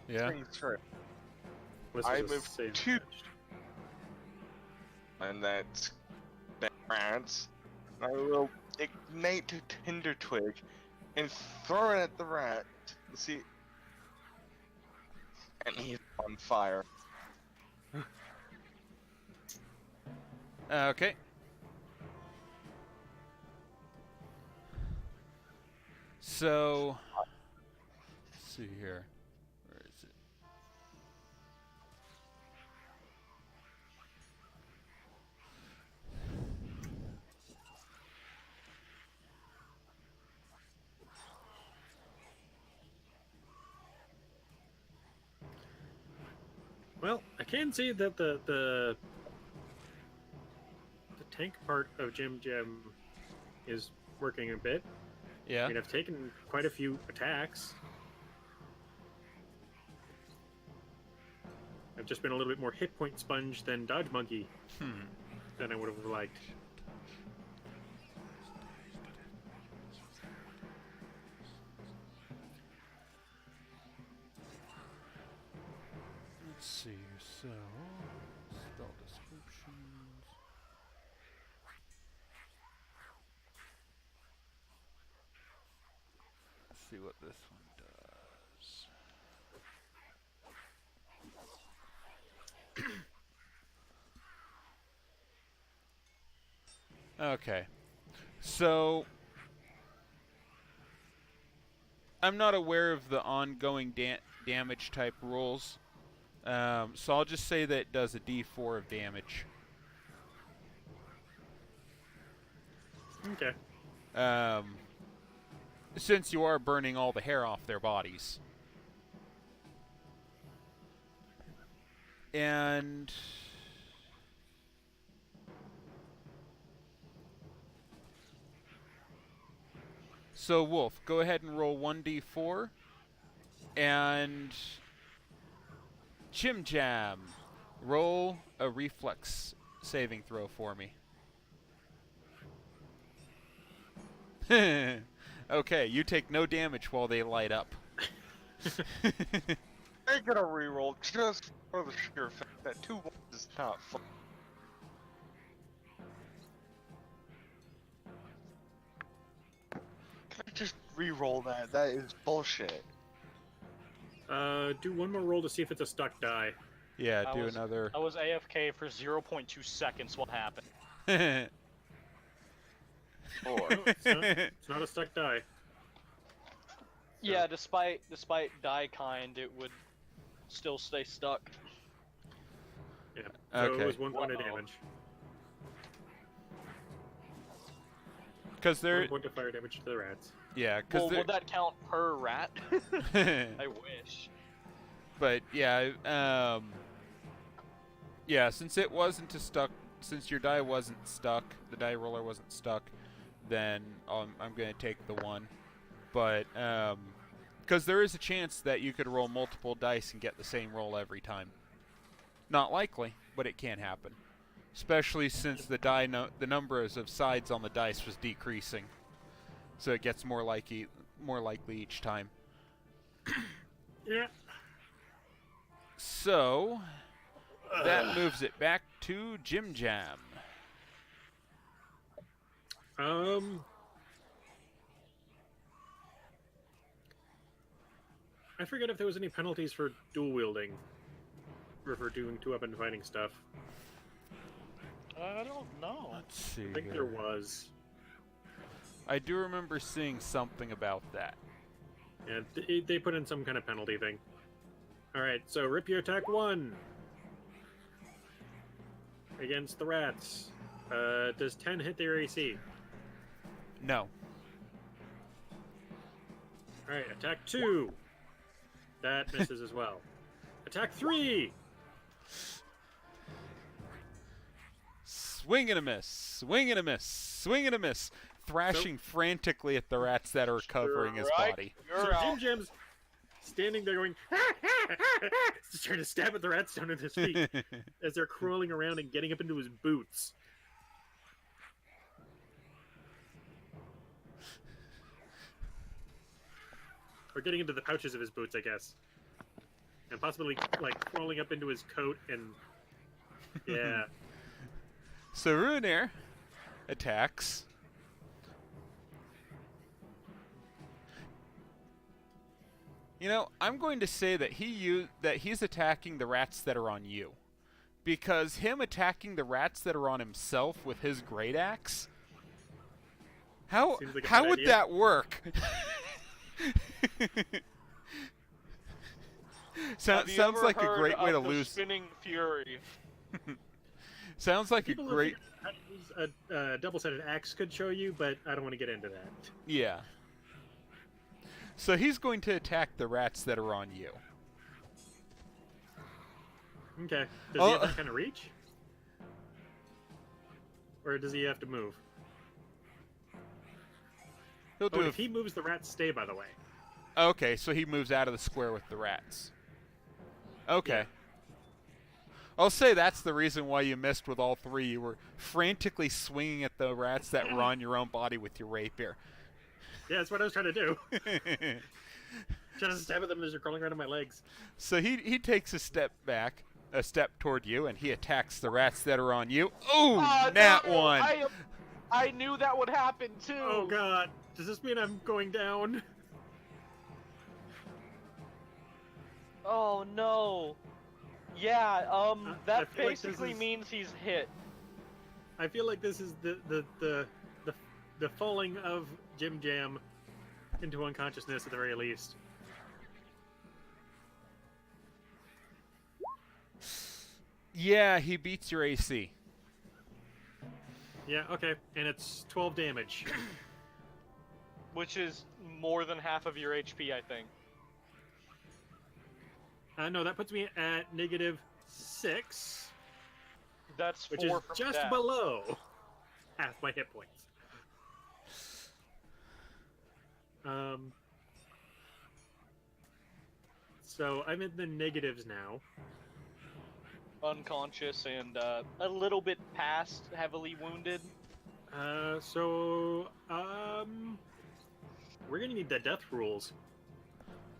Speaker 1: Yeah.
Speaker 4: Sure.
Speaker 3: Unless
Speaker 4: I
Speaker 3: there's a
Speaker 4: moved
Speaker 3: save
Speaker 4: 2.
Speaker 3: attached.
Speaker 4: And that's rats. I will ignite a Tinder Twig and throw it at the rat. See, and he's on fire.
Speaker 1: Okay. So, let's see here. Where is it?
Speaker 3: Well, I can see that the tank part of Jim Jam is working a bit.
Speaker 1: Yeah.
Speaker 3: I mean, I've taken quite a few attacks. I've just been a little bit more hit point sponge than Dodge Monkey than I would have liked.
Speaker 1: Let's see. So, spell descriptions. Let's see what this one does. Okay. So, I'm not aware of the ongoing damage type rules. So I'll just say that it does a D4 of damage.
Speaker 3: Okay.
Speaker 1: Since you are burning all the hair off their bodies. And so Wolf, go ahead and roll 1d4, and Chim Jam, roll a reflex saving throw for me. Okay, you take no damage while they light up.
Speaker 4: I gotta reroll just for the sheer fact that 2 ones is not fun. Can I just reroll that? That is bullshit.
Speaker 3: Do 1 more roll to see if it's a stuck die.
Speaker 1: Yeah,
Speaker 2: I
Speaker 1: do
Speaker 2: was-
Speaker 1: another.
Speaker 2: I was AFK for 0.2 seconds. What happened?
Speaker 4: 4.
Speaker 3: No, it's not a stuck die.
Speaker 2: Yeah, despite die kind, it would still stay stuck.
Speaker 3: Yeah. So
Speaker 1: Okay.
Speaker 3: it was 1 point of
Speaker 2: Uh-oh.
Speaker 3: damage.
Speaker 1: Because
Speaker 3: 1
Speaker 1: they're
Speaker 3: point of fire damage to the rats.
Speaker 1: yeah.
Speaker 2: Well,
Speaker 1: Because
Speaker 2: would that count per rat? I wish.
Speaker 1: But yeah, yeah. Since it wasn't since your die wasn't stuck, the die roller wasn't stuck, then I'm gonna take the 1. But because there is a chance that you could roll multiple dice and get the same roll every time. Not likely, but it can happen. Especially since the numbers of sides on the dice was decreasing, so it gets more likely each time.
Speaker 3: Yeah.
Speaker 1: So that moves it back to Jim Jam.
Speaker 3: I forget if there was any penalties for dual wielding, or for doing 2-weapon fighting stuff.
Speaker 2: I don't know.
Speaker 1: Let's see.
Speaker 3: I think
Speaker 1: here.
Speaker 3: there was.
Speaker 1: I do remember seeing something about that.
Speaker 3: Yeah, they put in some kind of penalty thing. Alright, so Rapier attack 1 against the rats. Does 10 hit their AC?
Speaker 1: No.
Speaker 3: Alright, attack 2. That misses as well. Attack 3!
Speaker 1: Swing and a miss. Swing and a miss. Swing and a miss. Thrashing frantically at the rats that are covering his body.
Speaker 3: So Jim Jam's standing there going, just trying to stab at the rats down at his feet as they're crawling around and getting up into his boots. Or getting into the pouches of his boots, I guess. And possibly, like, crawling up into his coat and... Yeah.
Speaker 1: So Ruinair attacks. You know, I'm going to say that he's attacking the rats that are on you. Because him attacking the rats that are on himself with his great axe, how
Speaker 3: Seems like a
Speaker 1: how
Speaker 3: bad
Speaker 1: would
Speaker 3: idea.
Speaker 1: that work?
Speaker 2: Have you
Speaker 1: Sounds
Speaker 2: ever
Speaker 1: like a
Speaker 2: heard
Speaker 1: great way to
Speaker 2: of the
Speaker 1: lose.
Speaker 2: Spinning Fury.
Speaker 1: Sounds like a
Speaker 3: People who
Speaker 1: great.
Speaker 3: figured out how to use a double-sided axe could show you, but I don't want to get into that.
Speaker 1: Yeah. So he's going to attack the rats that are on you.
Speaker 3: Okay. Does he have that kind of reach? Or does he have to move?
Speaker 1: He'll
Speaker 3: Oh,
Speaker 1: do.
Speaker 3: if he moves, the rats stay, by the way.
Speaker 1: Okay, so he moves out of the square with the rats. Okay.
Speaker 3: Yeah.
Speaker 1: I'll say that's the reason why you missed with all 3. You were frantically swinging at the rats that were on your own body with your rapier.
Speaker 3: Yeah, that's what I was trying to do. Trying to stab at them as they're crawling around on my legs.
Speaker 1: So he takes a step toward you, and he attacks the rats that are on you. Ooh, nat
Speaker 2: no,
Speaker 1: 1.
Speaker 2: I knew that would happen too.
Speaker 3: Oh god, does this mean I'm going down?
Speaker 2: Oh no. Yeah,
Speaker 3: I
Speaker 2: that
Speaker 3: feel like this
Speaker 2: basically
Speaker 3: is-
Speaker 2: means he's hit.
Speaker 3: I feel like this is the falling of Jim Jam into unconsciousness at the very least.
Speaker 1: Yeah, he beats your AC.
Speaker 3: Yeah, okay, and it's 12 damage.
Speaker 2: Which is more than half of your HP, I think.
Speaker 3: No, that puts me at -6,
Speaker 2: That's
Speaker 3: which
Speaker 2: 4
Speaker 3: is
Speaker 2: from
Speaker 3: just
Speaker 2: death.
Speaker 3: below half my hit points. So I'm in the negatives now.
Speaker 2: Unconscious and a little bit past heavily wounded.
Speaker 3: We're gonna need the death rules.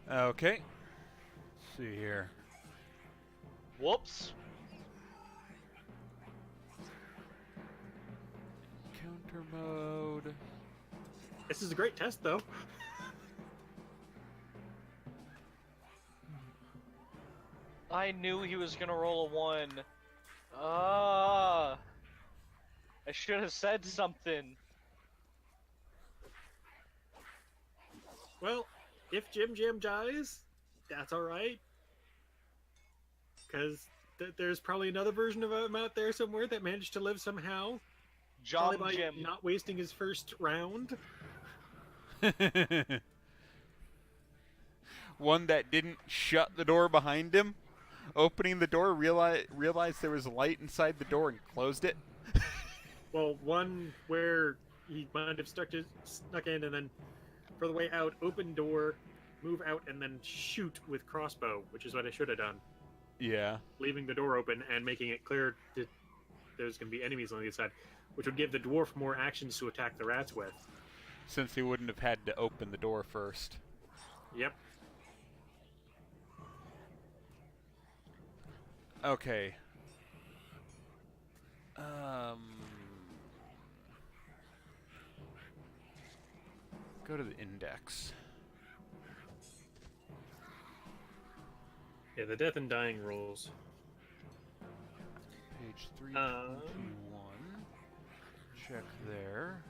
Speaker 1: Okay. Let's see here.
Speaker 2: Whoops.
Speaker 1: Counter mode.
Speaker 3: This is a great test, though.
Speaker 2: I knew he was gonna roll a 1. I should have said something.
Speaker 3: Well, if Jim Jam dies, that's all right, because there's probably another version of him out there somewhere that managed to live somehow. Probably
Speaker 2: Jom
Speaker 3: by
Speaker 2: Jim.
Speaker 3: not wasting his first round.
Speaker 1: One that didn't shut the door behind him, opening the door, realized there was light inside the door and closed it.
Speaker 3: Well, one where he might have snuck in and then, for the way out, open door, move out, and then shoot with crossbow, which is what I should have done.
Speaker 1: Yeah.
Speaker 3: Leaving the door open and making it clear that there's going to be enemies on the other side, which would give the dwarf more actions to attack the rats with.
Speaker 1: Since he wouldn't have had to open the door first.
Speaker 3: Yep.
Speaker 1: Okay. Go to the index.
Speaker 3: Yeah, the death and dying rules.
Speaker 1: Page 321. Check there.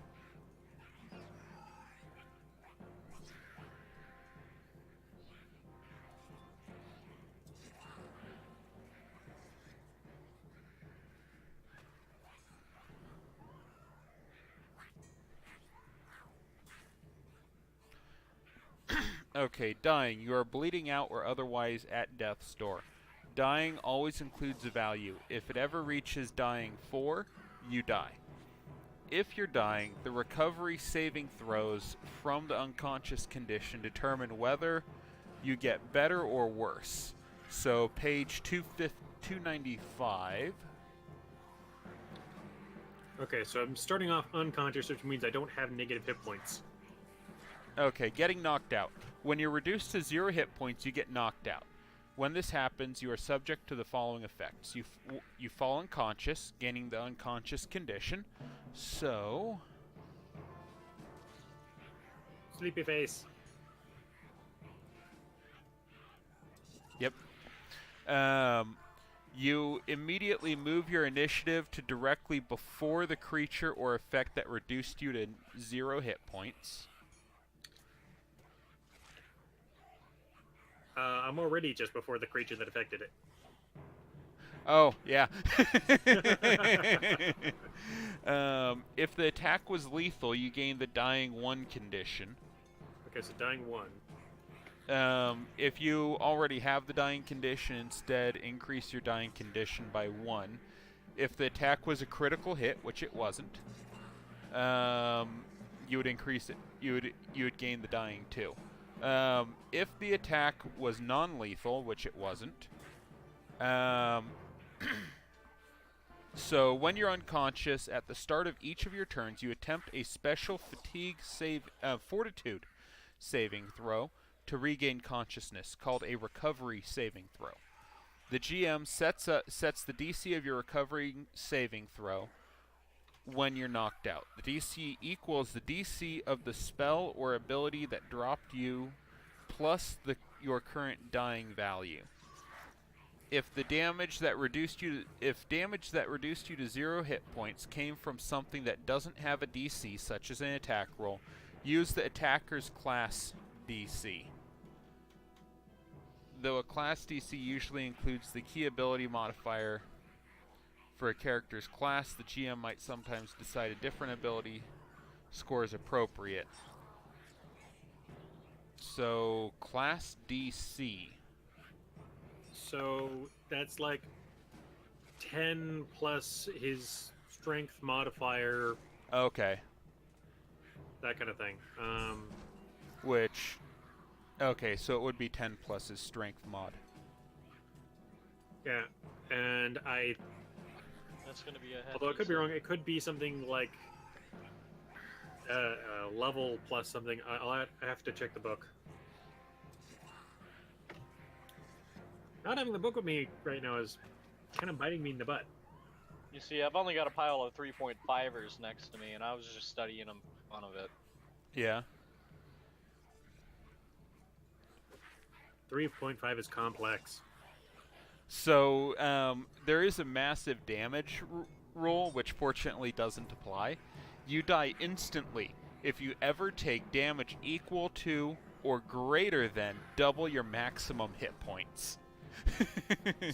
Speaker 1: Okay, dying. You are bleeding out or otherwise at death's door. Dying always includes a value. If it ever reaches dying 4, you die. If you're dying, the recovery saving throws from the unconscious condition determine whether you get better or worse. So page 295.
Speaker 3: Okay, so I'm starting off unconscious, which means I don't have negative hit points.
Speaker 1: Okay, getting knocked out. When you're reduced to 0 hit points, you get knocked out. When this happens, you are subject to the following effects. You fall unconscious, gaining the unconscious condition. So...
Speaker 3: Sleepy face.
Speaker 1: Yep. You immediately move your initiative to directly before the creature or effect that reduced you to 0 hit points.
Speaker 3: I'm already just before the creature that affected it.
Speaker 1: Oh, yeah. If the attack was lethal, you gain the dying 1 condition.
Speaker 3: Okay, so dying 1.
Speaker 1: If you already have the dying condition, instead increase your dying condition by 1. If the attack was a critical hit, which it wasn't, you would increase it. You would gain the dying 2. If the attack was non-lethal, which it wasn't, so when you're unconscious, at the start of each of your turns, you attempt a special fortitude saving throw to regain consciousness, called a recovery saving throw. The GM sets the DC of your recovery saving throw when you're knocked out. The DC equals the DC of the spell or ability that dropped you plus your current dying value. If damage that reduced you to 0 hit points came from something that doesn't have a DC, such as an attack roll, use the attacker's class DC. Though a class DC usually includes the key ability modifier for a character's class, the GM might sometimes decide a different ability score is appropriate. So, class DC.
Speaker 3: So that's like 10 plus his strength modifier,
Speaker 1: Okay.
Speaker 3: that kind of thing.
Speaker 1: Okay, so it would be 10 plus his strength mod.
Speaker 3: Yeah, and
Speaker 2: That's gonna be a
Speaker 3: although I could be wrong, it could be something like level plus something. I have to check the book. Not having the book with me right now is kind of biting me in the butt.
Speaker 2: You see, I've only got a pile of 3.5ers next to me, and I was just studying them fun of it.
Speaker 1: Yeah.
Speaker 3: 3.5 is complex.
Speaker 1: So, there is a massive damage rule, which fortunately doesn't apply. You die instantly if you ever take damage equal to or greater than double your maximum hit points.
Speaker 3: So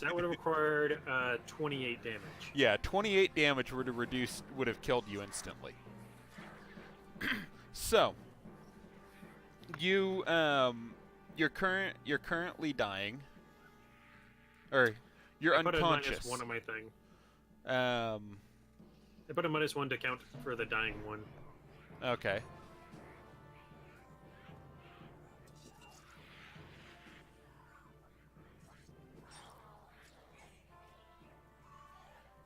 Speaker 3: that would have required 28 damage.
Speaker 1: Yeah, 28 damage would have killed you instantly. So, you're currently dying, or you're
Speaker 3: I put
Speaker 1: unconscious.
Speaker 3: a -1 on my thing.
Speaker 1: I
Speaker 3: put a -1 to count for the dying one.
Speaker 1: Okay.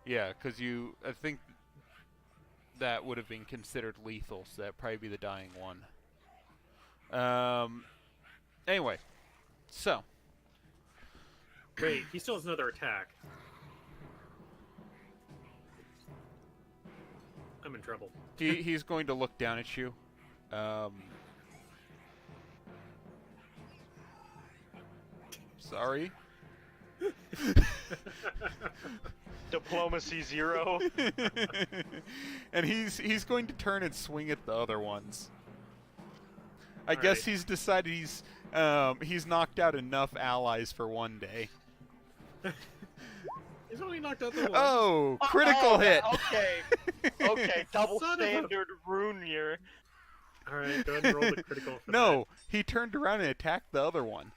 Speaker 1: Yeah, because I think that would have been considered lethal, so that'd probably be the dying one. Anyway, so.
Speaker 3: Wait, he still has another attack. I'm in trouble.
Speaker 1: He's going to look down at you. Sorry.
Speaker 2: Diplomacy 0.
Speaker 1: And he's going to turn and swing at the other ones. I
Speaker 3: All
Speaker 1: guess
Speaker 3: right.
Speaker 1: he's decided he's knocked out enough allies for one day.
Speaker 3: He's only knocked out the one.
Speaker 1: Oh, critical hit.
Speaker 2: Okay, double
Speaker 3: Son of a-
Speaker 2: standard Runir.
Speaker 3: Alright, go ahead and roll the critical for
Speaker 1: No, he turned around and attacked the other one.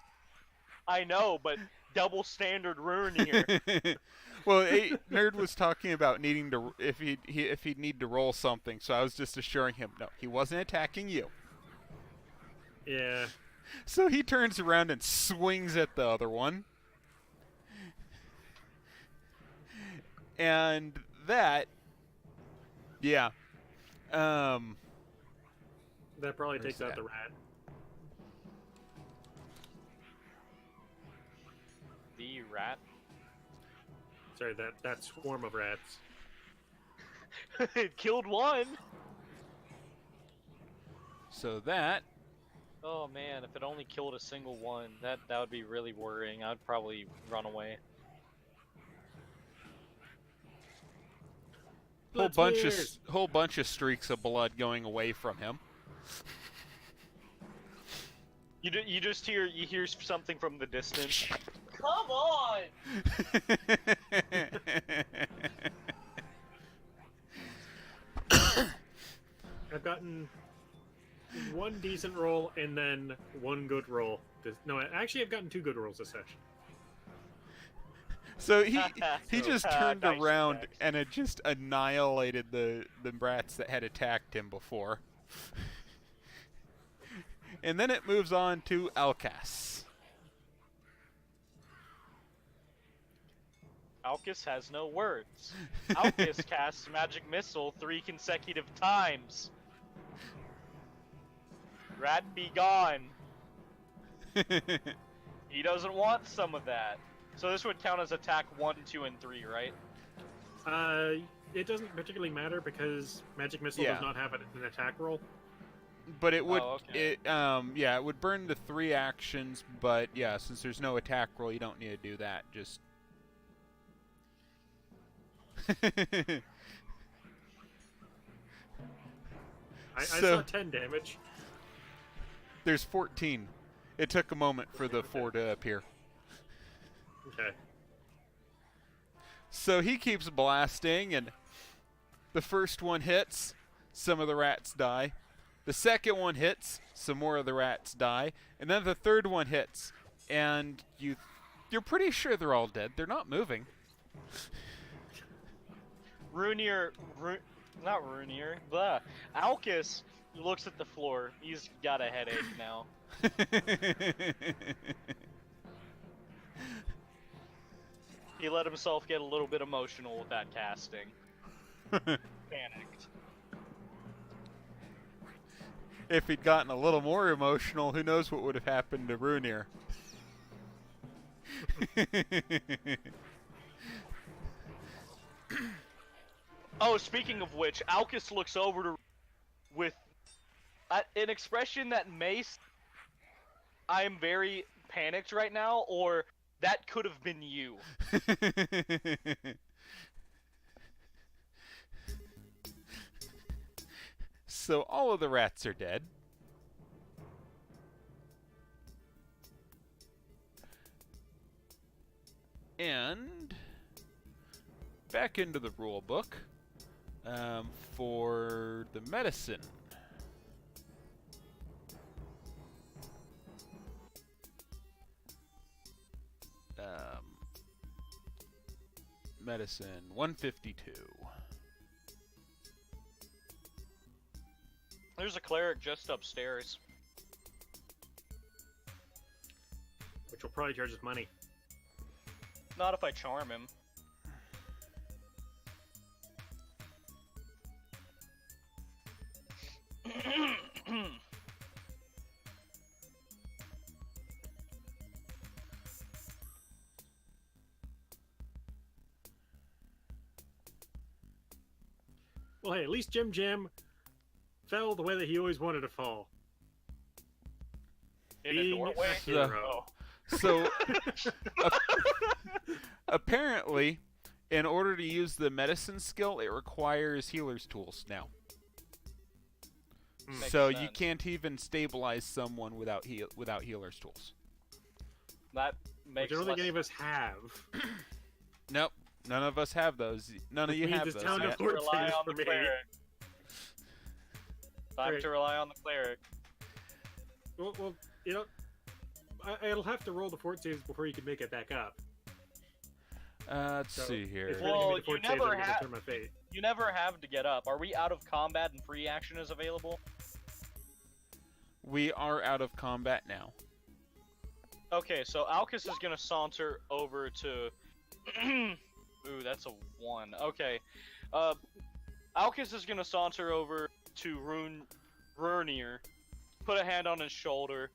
Speaker 2: I know, but double standard Runir.
Speaker 1: Well, Nerd was talking about needing to if he'd need to roll something, so I was just assuring him no, he wasn't attacking you.
Speaker 3: that. Yeah.
Speaker 1: So he turns around and swings at the other one. And that, yeah.
Speaker 3: That probably
Speaker 1: Where's
Speaker 3: takes out
Speaker 1: that?
Speaker 3: the rat.
Speaker 2: The rat.
Speaker 3: Sorry, that swarm of rats.
Speaker 2: It killed one.
Speaker 1: So that,
Speaker 2: Oh man, if it only killed a single one, that would be really worrying. I'd probably run away.
Speaker 1: whole bunch of streaks of blood going away from him.
Speaker 2: You just hear something from the distance. Come on!
Speaker 3: I've gotten one decent roll and then one good roll. No, actually, I've gotten 2 good rolls this session.
Speaker 1: So he just turned
Speaker 2: Nice
Speaker 1: around
Speaker 2: flex.
Speaker 1: and had just annihilated the rats that had attacked him before. And then it moves on to Alcas.
Speaker 2: Alcus has no words. Alcus casts Magic Missile 3 consecutive times. Rat be gone. He doesn't want some of that. So this would count as attack 1, 2, and 3, right?
Speaker 3: It doesn't particularly matter because Magic Missile
Speaker 1: Yeah.
Speaker 3: does not have an attack roll.
Speaker 1: But it would,
Speaker 2: Oh, okay.
Speaker 1: it would burn the 3 actions. But yeah, since there's no attack roll, you don't need to do that. Just.
Speaker 3: I
Speaker 1: So-
Speaker 3: saw 10 damage.
Speaker 1: There's 14. It took a moment for the 4 to appear.
Speaker 3: Okay.
Speaker 1: So he keeps blasting, and the first one hits, some of the rats die. The second one hits, some more of the rats die, and then the third one hits, and you're pretty sure they're all dead. They're not moving.
Speaker 2: Not Runir, blah. Alcus looks at the floor. He's got a headache now. He let himself get a little bit emotional with that casting. Panicked.
Speaker 1: If he'd gotten a little more emotional, who knows what would have happened to Runir.
Speaker 2: Oh, speaking of which, Alcus looks over to with an expression that may I am very panicked right now, or that could have been you.
Speaker 1: So all of the rats are dead. And back into the rule book for the medicine. Medicine 152.
Speaker 2: There's a cleric just upstairs.
Speaker 3: Which will probably charge us money.
Speaker 2: Not if I charm him.
Speaker 3: Well, hey, at least Jim Jam fell the way that he always wanted to fall.
Speaker 2: In a
Speaker 3: Being
Speaker 2: doorway?
Speaker 3: a hero.
Speaker 1: So, apparently, in order to use the medicine skill, it requires healer's tools now.
Speaker 2: Makes
Speaker 1: So you
Speaker 2: sense.
Speaker 1: can't even stabilize someone without healer's tools.
Speaker 2: That makes
Speaker 3: Which I don't think
Speaker 2: less
Speaker 3: any of us have.
Speaker 1: Nope, none of us have those. None of
Speaker 3: Which
Speaker 1: you
Speaker 3: means
Speaker 1: have
Speaker 3: it's
Speaker 1: those
Speaker 3: town
Speaker 1: yet.
Speaker 3: of Fort
Speaker 2: rely
Speaker 3: Says
Speaker 2: on
Speaker 3: for
Speaker 2: the
Speaker 3: me.
Speaker 2: cleric. Time
Speaker 3: Alright.
Speaker 2: to rely on the cleric.
Speaker 3: Well, you know, I'll have to roll the fort saves before you can make it back up.
Speaker 1: Let's
Speaker 3: So,
Speaker 1: see here.
Speaker 3: If
Speaker 2: Well,
Speaker 3: you're gonna give me the
Speaker 2: you
Speaker 3: fort saves,
Speaker 2: never
Speaker 3: I'm gonna
Speaker 2: ha-
Speaker 3: turn my fate.
Speaker 2: You never have to get up. Are we out of combat and free action is available?
Speaker 1: We are out of combat now.
Speaker 2: Okay, so Alcus is gonna saunter over to. Ooh, that's a 1. Okay, Alcus is gonna saunter over to Rurnir, put a hand on his shoulder,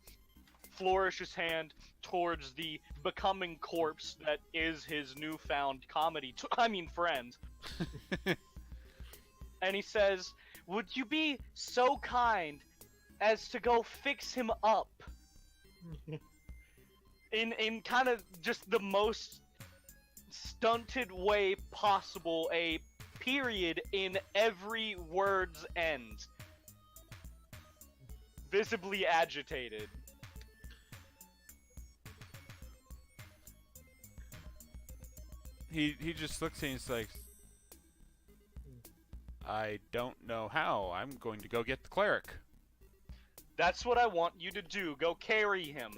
Speaker 2: flourish his hand towards the becoming corpse that is his newfound friend, and he says, "Would you be so kind as to go fix him up?" In kind of just the most stunted way possible, a period in every word's end. Visibly agitated.
Speaker 1: He just looks at you and he's like, I don't know how. I'm going to go get the cleric.
Speaker 2: That's what I want you to do. Go carry him.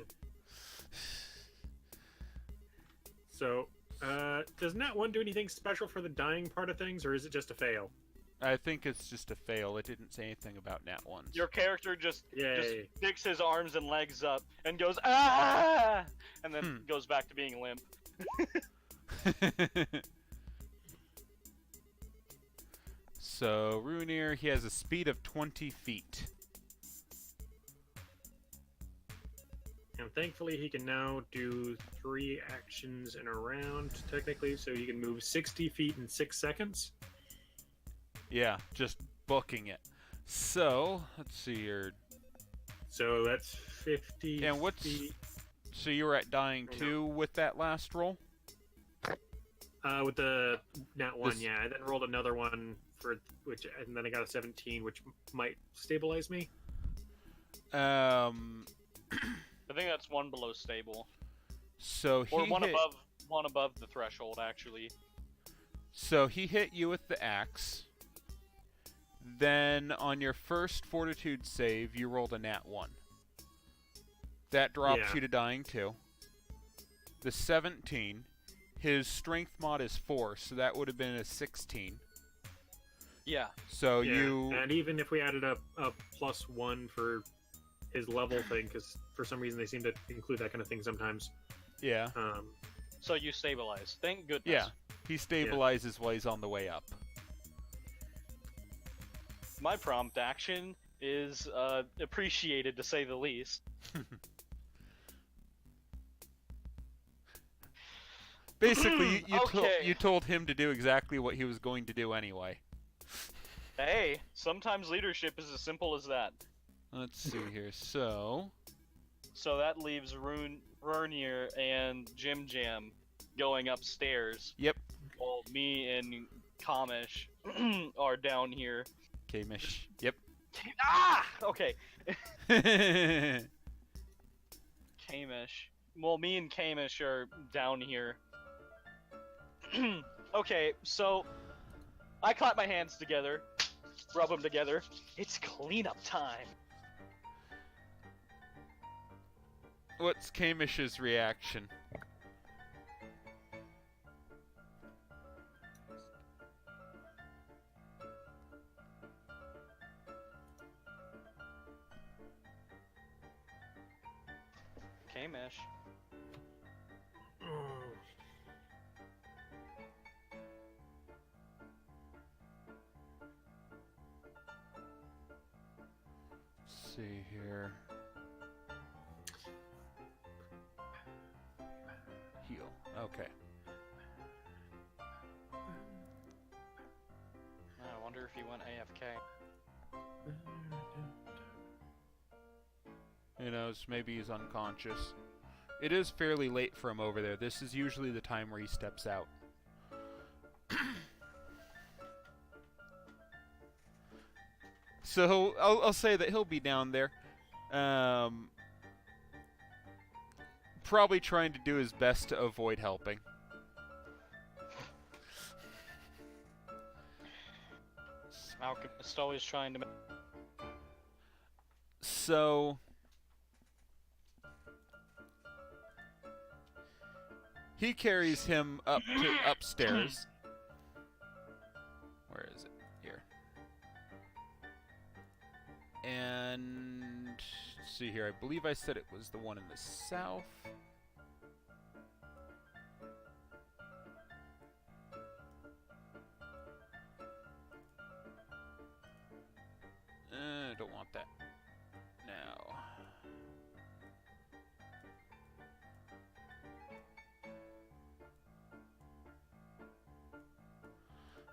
Speaker 3: So, does Nat 1 do anything special for the dying part of things, or is it just a fail?
Speaker 1: I think it's just a fail. It didn't say anything about nat ones.
Speaker 2: Your character just
Speaker 3: Yay.
Speaker 2: sticks his arms and legs up and goes, ah! And then goes back to being limp.
Speaker 1: So, Runir, he has a speed of 20 feet.
Speaker 3: And thankfully, he can now do 3 actions in a round, technically, so he can move 60 feet in 6 seconds.
Speaker 1: Yeah, just booking it. So, let's see here.
Speaker 3: So that's 50
Speaker 1: And what's...
Speaker 3: feet.
Speaker 1: So you were at dying
Speaker 3: I know.
Speaker 1: 2 with that last roll?
Speaker 3: With the Nat 1,
Speaker 1: This-
Speaker 3: yeah. I then rolled another one, and then I got a 17, which might stabilize me.
Speaker 2: I think that's 1 below stable.
Speaker 1: So he
Speaker 2: Or one
Speaker 1: hit...
Speaker 2: above the threshold, actually.
Speaker 1: So he hit you with the axe. Then on your first fortitude save, you rolled a nat 1. That drops
Speaker 3: Yeah.
Speaker 1: you to dying 2. The 17, his strength mod is 4, so that would have been a 16.
Speaker 2: Yeah.
Speaker 1: So
Speaker 3: Yeah,
Speaker 1: you...
Speaker 3: and even if we added a +1 for his level thing, because for some reason they seem to include that kind of thing sometimes.
Speaker 1: Yeah.
Speaker 2: So you stabilize. Thank goodness.
Speaker 1: Yeah. He stabilizes while he's on the way up.
Speaker 2: My prompt action is appreciated, to say the least.
Speaker 1: Basically,
Speaker 2: Okay.
Speaker 1: you told him to do exactly what he was going to do anyway.
Speaker 2: Hey, sometimes leadership is as simple as that.
Speaker 1: Let's see here. So...
Speaker 2: So that leaves Rurnier and Jim Jam going upstairs.
Speaker 1: Yep.
Speaker 2: While me and Kamish are down here.
Speaker 1: Kamish. Yep.
Speaker 2: Ah! Okay. Kamish. Well, me and Kamish are down here. Okay, so I clap my hands together, rub them together. It's cleanup time.
Speaker 1: What's Kamish's reaction?
Speaker 2: Kamish.
Speaker 1: Let's see here. Heal. Okay.
Speaker 2: I wonder if he went AFK.
Speaker 1: Who knows? Maybe he's unconscious. It is fairly late for him over there. This is usually the time where he steps out. So I'll say that he'll be down there. Probably trying to do his best to avoid helping.
Speaker 2: Alchemist always trying to.
Speaker 1: So he carries him up to upstairs. Where is it? Here. And let's see here. I believe I said it was the one in the south. I don't want that. Now.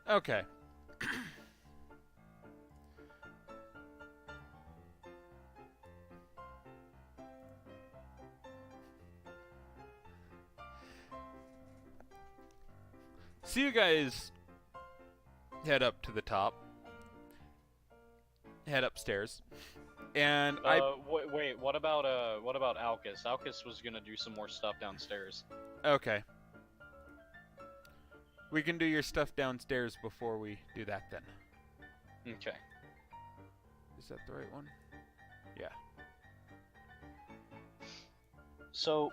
Speaker 1: Okay. So you guys head up to the top. Head upstairs. And
Speaker 2: wait, what about Alcus? Alcus was gonna do some more stuff downstairs.
Speaker 1: Okay. We can do your stuff downstairs before we do that then.
Speaker 2: Okay.
Speaker 1: Is that the right one? Yeah.
Speaker 2: So,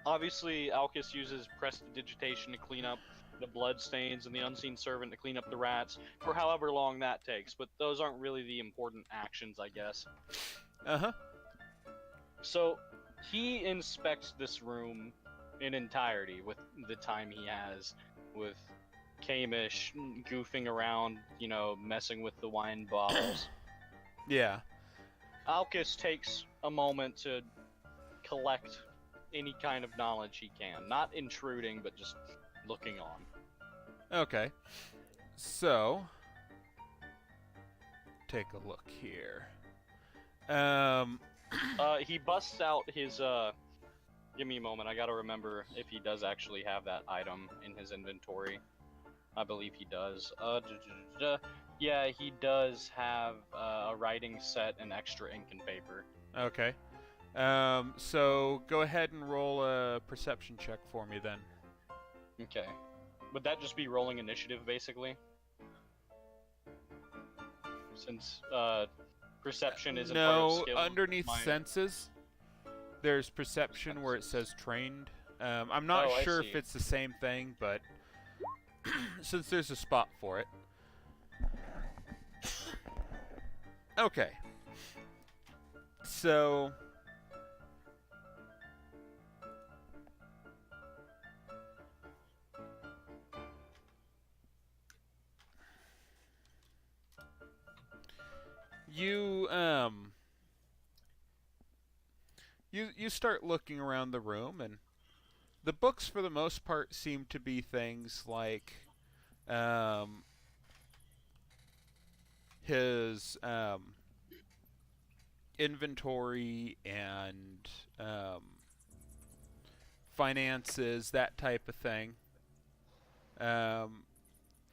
Speaker 2: obviously, Alcus uses prestidigitation to clean up the blood stains and the unseen servant to clean up the rats for however long that takes, but those aren't really the important actions, I guess.
Speaker 1: Uh-huh.
Speaker 2: So, he inspects this room in entirety with the time he has, with Kamish goofing around, you know, messing with the wine bottles.
Speaker 1: Yeah.
Speaker 2: Alcus takes a moment to collect any kind of knowledge he can. Not intruding, but just looking on.
Speaker 1: Okay. So, take a look here.
Speaker 2: He busts out his, give me a moment, I gotta remember if he does actually have that item in his inventory. I believe he does. Yeah, he does have a writing set and extra ink and paper.
Speaker 1: Okay. So go ahead and roll a perception check for me then.
Speaker 2: Okay. Would that just be rolling initiative, basically? Since, perception isn't part of skill.
Speaker 1: No, underneath senses, there's perception where it says trained. I'm not sure if it's the same thing, but since there's a spot for it. Okay. So you start looking around the room, and the books for the most part seem to be things like his inventory and finances, that type of thing.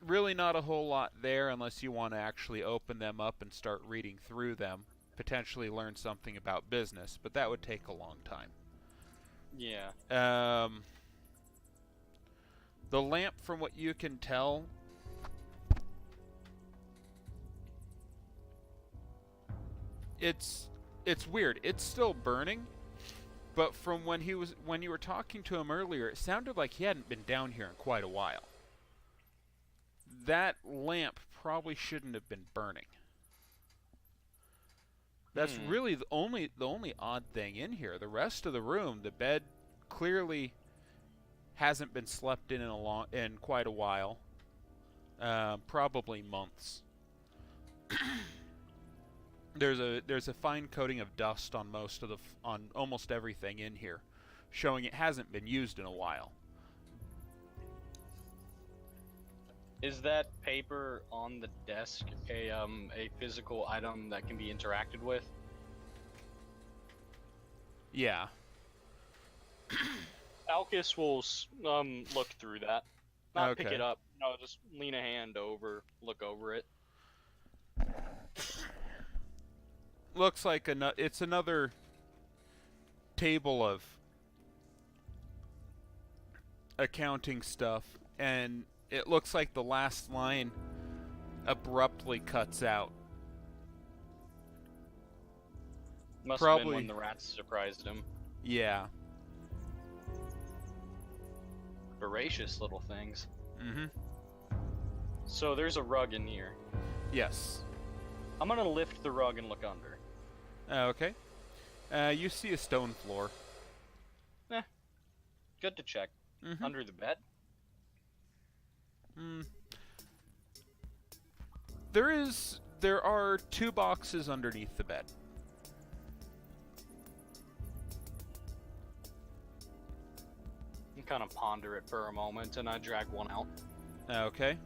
Speaker 1: Really not a whole lot there unless you want to actually open them up and start reading through them, potentially learn something about business, but that would take a long time.
Speaker 2: Yeah.
Speaker 1: The lamp, from what you can tell, it's weird. It's still burning, but from when you were talking to him earlier, it sounded like he hadn't been down here in quite a while. That lamp probably shouldn't have been burning. That's really the only odd thing in here. The rest of the room, the bed clearly hasn't been slept in in quite a while. Probably months. There's a fine coating of dust on on almost everything in here, showing it hasn't been used in a while.
Speaker 5: Is that paper on the desk a physical item that can be interacted with?
Speaker 1: Yeah.
Speaker 5: Alcus will look through that. Not pick
Speaker 1: Okay.
Speaker 5: it up. No, just lean a hand over, look over it.
Speaker 1: Looks like it's another table of accounting stuff, and it looks like the last line abruptly cuts out.
Speaker 5: Must have been when the rats surprised him.
Speaker 1: Yeah.
Speaker 5: Voracious little things.
Speaker 1: Mm-hmm.
Speaker 5: So there's a rug in here.
Speaker 1: Yes.
Speaker 5: I'm gonna lift the rug and look under.
Speaker 1: Okay. You see a stone floor.
Speaker 5: Good to check.
Speaker 1: Mm-hmm.
Speaker 5: Under the bed?
Speaker 1: There are 2 boxes underneath the bed.
Speaker 5: I kind of ponder it for a moment, and I drag one out.
Speaker 1: Okay.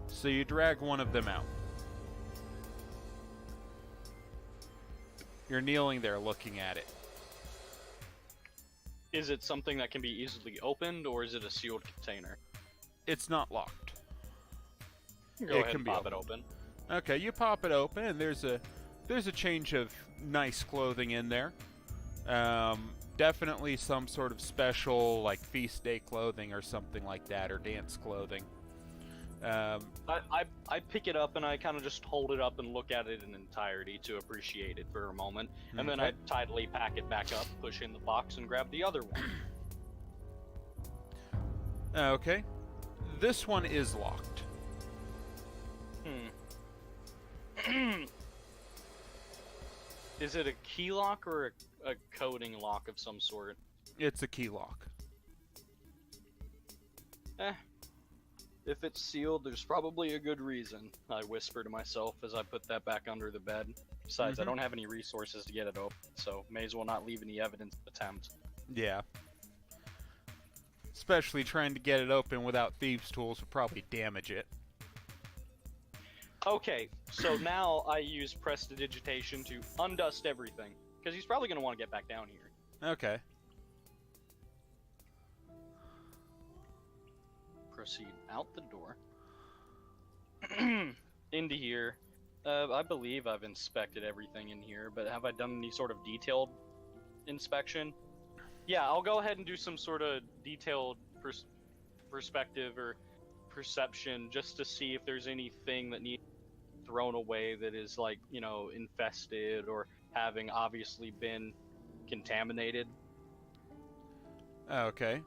Speaker 1: So you drag one of them out. You're kneeling there looking at it.
Speaker 5: Is it something that can be easily opened, or is it a sealed container?
Speaker 1: It's not locked.
Speaker 5: Go
Speaker 1: It
Speaker 5: ahead
Speaker 1: can
Speaker 5: and
Speaker 1: be
Speaker 5: pop it
Speaker 1: opened.
Speaker 5: open.
Speaker 1: Okay, you pop it open, and there's a change of nice clothing in there. Definitely some sort of special, like, feast day clothing or something like that, or dance clothing.
Speaker 5: I pick it up and I kind of just hold it up and look at it in entirety to appreciate it for a moment, and then I tidily pack it back up, push in the box, and grab the other one.
Speaker 1: Okay. This one is locked.
Speaker 5: Is it a key lock or a coding lock of some sort?
Speaker 1: It's a key lock.
Speaker 5: If it's sealed, there's probably a good reason, I whisper to myself as I put that back under the bed. Besides, I don't have any resources to get it open, so may as well not leave any evidence of attempt.
Speaker 1: Yeah. Especially trying to get it open without thieves' tools would probably damage it.
Speaker 5: Okay, so now I use prestidigitation to undust everything, because he's probably going to want to get back down here.
Speaker 1: Okay.
Speaker 5: Proceed out the door. Into here. I believe I've inspected everything in here, but have I done any sort of detailed inspection? Yeah, I'll go ahead and do some sort of detailed perspective or perception just to see if there's anything that needs thrown away that is, like, you know, infested or having obviously been contaminated.
Speaker 1: Okay.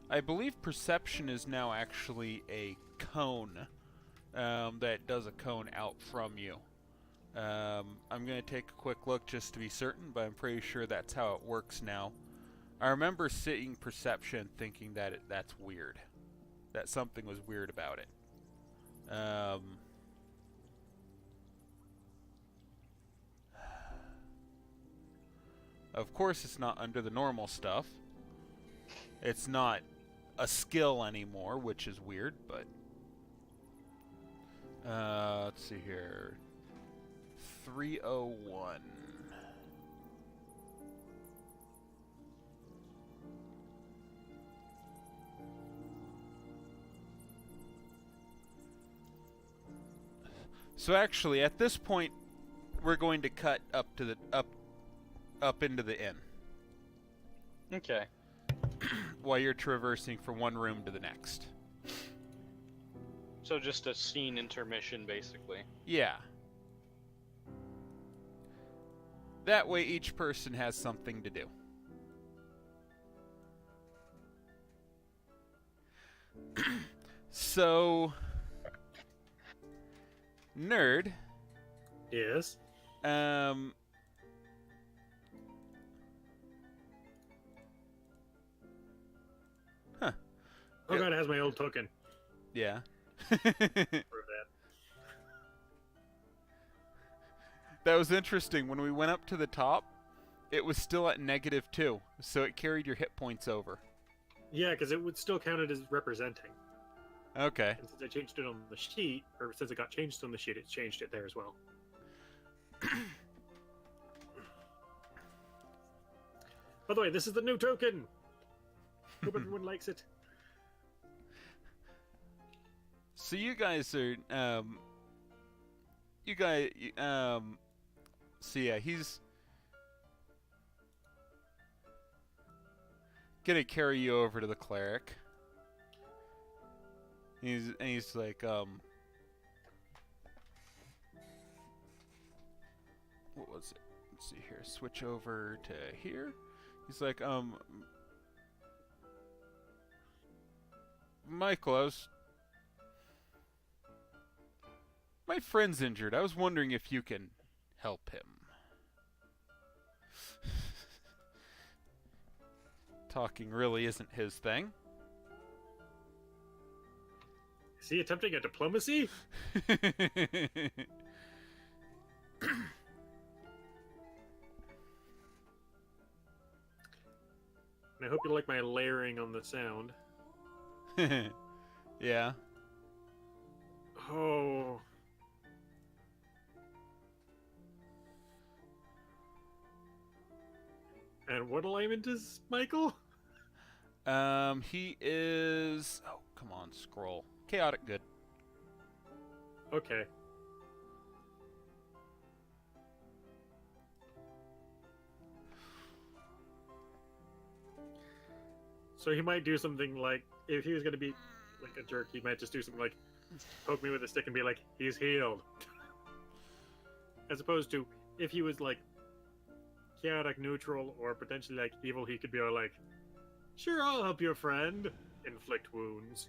Speaker 1: I believe perception is now actually a cone that does a cone out from you. I'm going to take a quick look just to be certain, but I'm pretty sure that's how it works now. I remember seeing perception thinking that that's weird. That something was weird about it. Of course it's not under the normal stuff. It's not a skill anymore, which is weird, but... let's see here. 301. So actually, at this point, we're going to cut up to the up into the inn
Speaker 5: Okay.
Speaker 1: while you're traversing from one room to the next.
Speaker 5: So just a scene intermission, basically.
Speaker 1: Yeah. That way each person has something to do. So, Nerd,
Speaker 3: Yes.
Speaker 1: um, huh,
Speaker 3: Oh god, it has my old token
Speaker 1: yeah.
Speaker 3: for that.
Speaker 1: That was interesting. When we went up to the top, it was still at -2, so it carried your hit points over.
Speaker 3: Yeah, because it would still count it as representing.
Speaker 1: Okay.
Speaker 3: And since I changed it on the sheet, or since it got changed on the sheet, it's changed it there as well. By the way, this is the new token! Hope everyone likes it.
Speaker 1: So you guys are, so yeah, he's gonna carry you over to the cleric. He's like, what was it? Let's see here. Switch over to here. He's like, Michael, my friend's injured. I was wondering if you can help him. Talking really isn't his thing.
Speaker 3: Is he attempting a diplomacy? And I hope you like my layering on the sound.
Speaker 1: Yeah.
Speaker 3: Oh. And what alignment is Michael?
Speaker 1: He is... Oh, come on, scroll. Chaotic good.
Speaker 3: Okay. So he might do something like, if he was going to be like a jerk, he might just do something like, poke me with a stick and be like, he's healed. As opposed to, if he was like, chaotic neutral or potentially like evil, he could be all like, sure, I'll help your friend. Inflict wounds.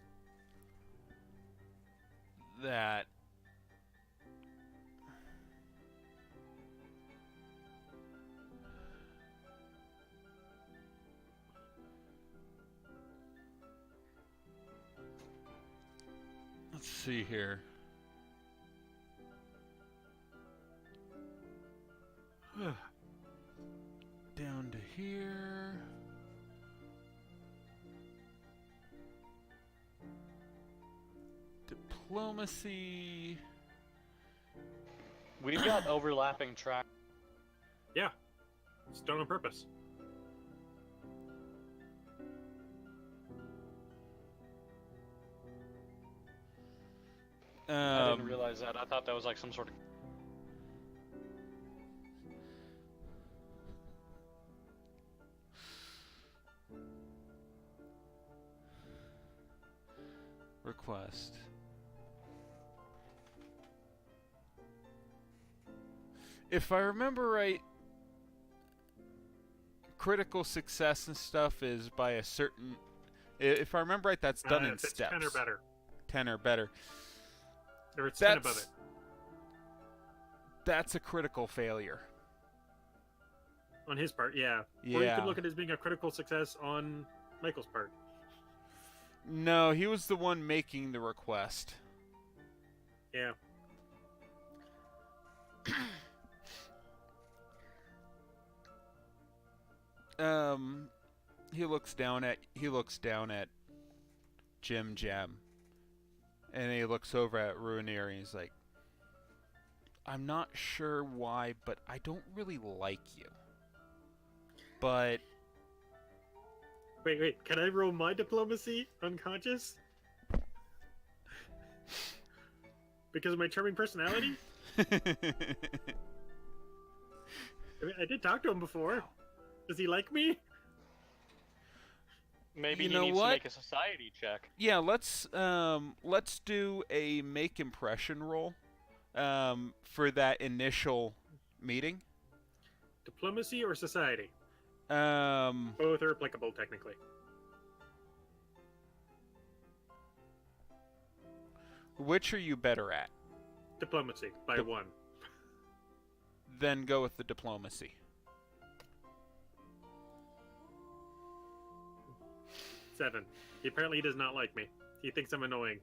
Speaker 1: That... Let's see here. Down to here. Diplomacy.
Speaker 5: We've got overlapping track.
Speaker 3: Yeah. It's done on purpose.
Speaker 5: I didn't realize that. I thought that was like some sort of...
Speaker 1: Request. If I remember right, critical success and stuff is by a certain... If I remember right, that's done in
Speaker 3: If it's
Speaker 1: steps.
Speaker 3: 10 or better.
Speaker 1: 10 or better.
Speaker 3: Or it's 10 above it.
Speaker 1: That's a critical failure.
Speaker 3: On his part, yeah.
Speaker 1: Yeah.
Speaker 3: Or you could look at it as being a critical success on Michael's part.
Speaker 1: No, he was the one making the request.
Speaker 3: Yeah.
Speaker 1: He looks down at Jim Jam. And he looks over at Ruinier and he's like, I'm not sure why, but I don't really like you. But...
Speaker 3: Wait, can I roll my diplomacy unconscious? Because of my charming personality? I mean, I did talk to him before. Does he like me?
Speaker 5: Maybe
Speaker 1: You
Speaker 5: he
Speaker 1: know
Speaker 5: needs
Speaker 1: what?
Speaker 5: to make a society check.
Speaker 1: Yeah, let's do a make impression roll for that initial meeting.
Speaker 3: Diplomacy or society?
Speaker 1: Um,
Speaker 3: Both are applicable, technically.
Speaker 1: which are you better at?
Speaker 3: Diplomacy, by one.
Speaker 1: Then go with the diplomacy.
Speaker 3: 7. He apparently does not like me. He thinks I'm annoying.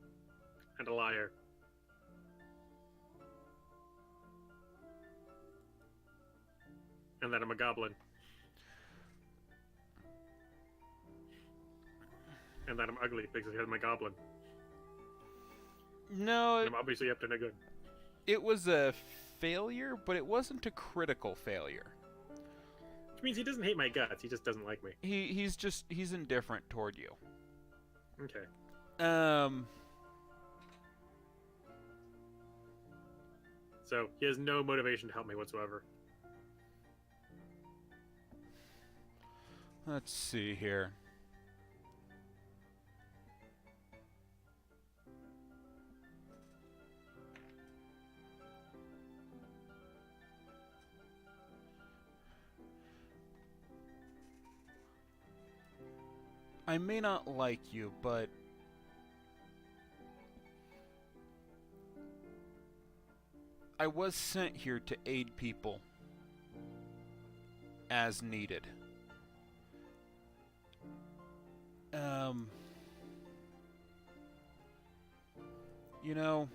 Speaker 3: And a liar. And that I'm a goblin. And that I'm ugly because I'm a goblin.
Speaker 1: No,
Speaker 3: And I'm obviously up to no good.
Speaker 1: it was a failure, but it wasn't a critical failure.
Speaker 3: Which means he doesn't hate my guts, he just doesn't like me.
Speaker 1: He's indifferent toward you.
Speaker 3: Okay. So, he has no motivation to help me whatsoever.
Speaker 1: Let's see here. I may not like you, but I was sent here to aid people as needed. You know,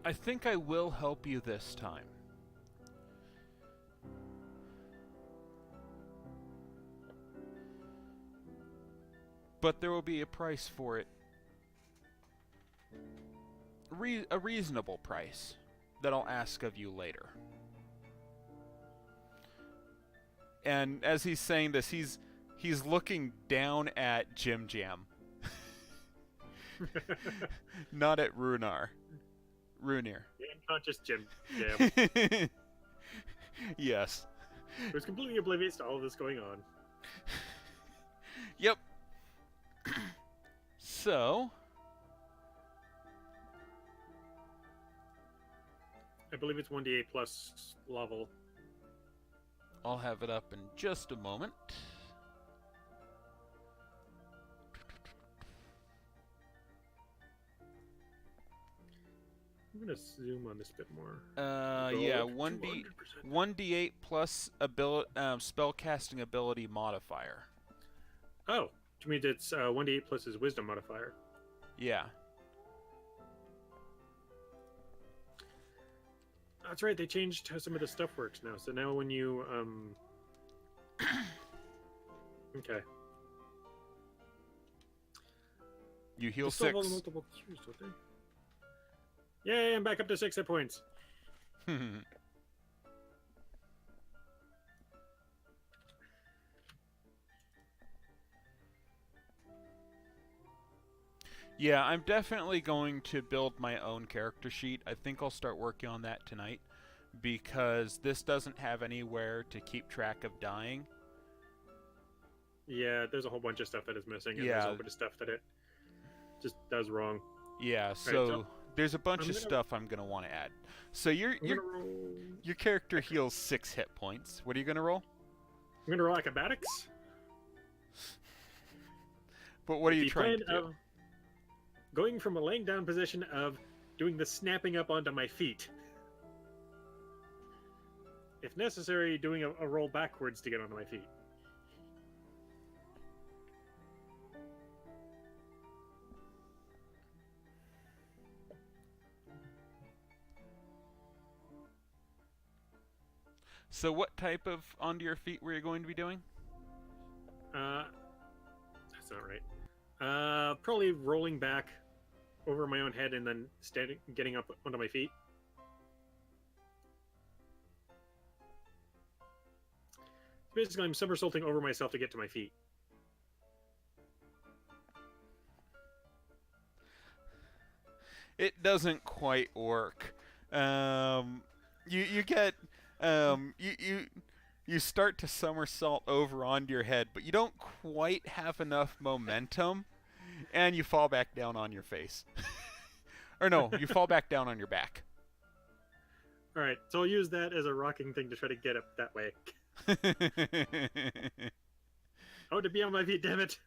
Speaker 1: I think I will help you this time. But there will be a price for it. A reasonable price that I'll ask of you later. And as he's saying this, he's looking down at Jim Jam. Not at Runir.
Speaker 3: The unconscious Jim Jam.
Speaker 1: Yes.
Speaker 3: He was completely oblivious to all of this going on.
Speaker 1: Yep. So,
Speaker 3: I believe it's 1d8 plus level.
Speaker 1: I'll have it up in just a moment.
Speaker 3: I'm gonna zoom on this a bit more.
Speaker 1: Yeah,
Speaker 3: Go
Speaker 1: 1d8 plus spellcasting ability modifier.
Speaker 3: Oh, which means it's 1d8 plus his wisdom modifier.
Speaker 1: Yeah.
Speaker 3: That's right, they changed how some of the stuff works now. So now when you, okay.
Speaker 1: You heal
Speaker 3: They still have all the
Speaker 1: 6.
Speaker 3: multiple cures, don't they? Yay, I'm back up to 6 hit points.
Speaker 1: Yeah, I'm definitely going to build my own character sheet. I think I'll start working on that tonight, because this doesn't have anywhere to keep track of dying.
Speaker 3: Yeah, there's a whole bunch of stuff that is missing, and there's a whole bunch of stuff that it just does wrong.
Speaker 1: Yeah, so,
Speaker 3: so
Speaker 1: there's a bunch of
Speaker 3: gonna-
Speaker 1: stuff I'm gonna want to add. So your character heals 6 hit points. What are you gonna roll?
Speaker 3: I'm gonna roll acrobatics.
Speaker 1: But what are you
Speaker 3: The
Speaker 1: trying to
Speaker 3: plan
Speaker 1: do?
Speaker 3: of going from a laying down position of doing the snapping up onto my feet. If necessary, doing a roll backwards to get onto my feet.
Speaker 1: So what type of onto your feet were you going to be doing?
Speaker 3: That's not right. Probably rolling back over my own head and then getting up onto my feet. Basically, I'm somersaulting over myself to get to my feet.
Speaker 1: It doesn't quite work. You get you start to somersault over onto your head, but you don't quite have enough momentum, and you fall back down on your face. Or no, you fall back down on your back.
Speaker 3: All right, so I'll use that as a rocking thing to try to get up that way. Oh, to be on my feet, damn it!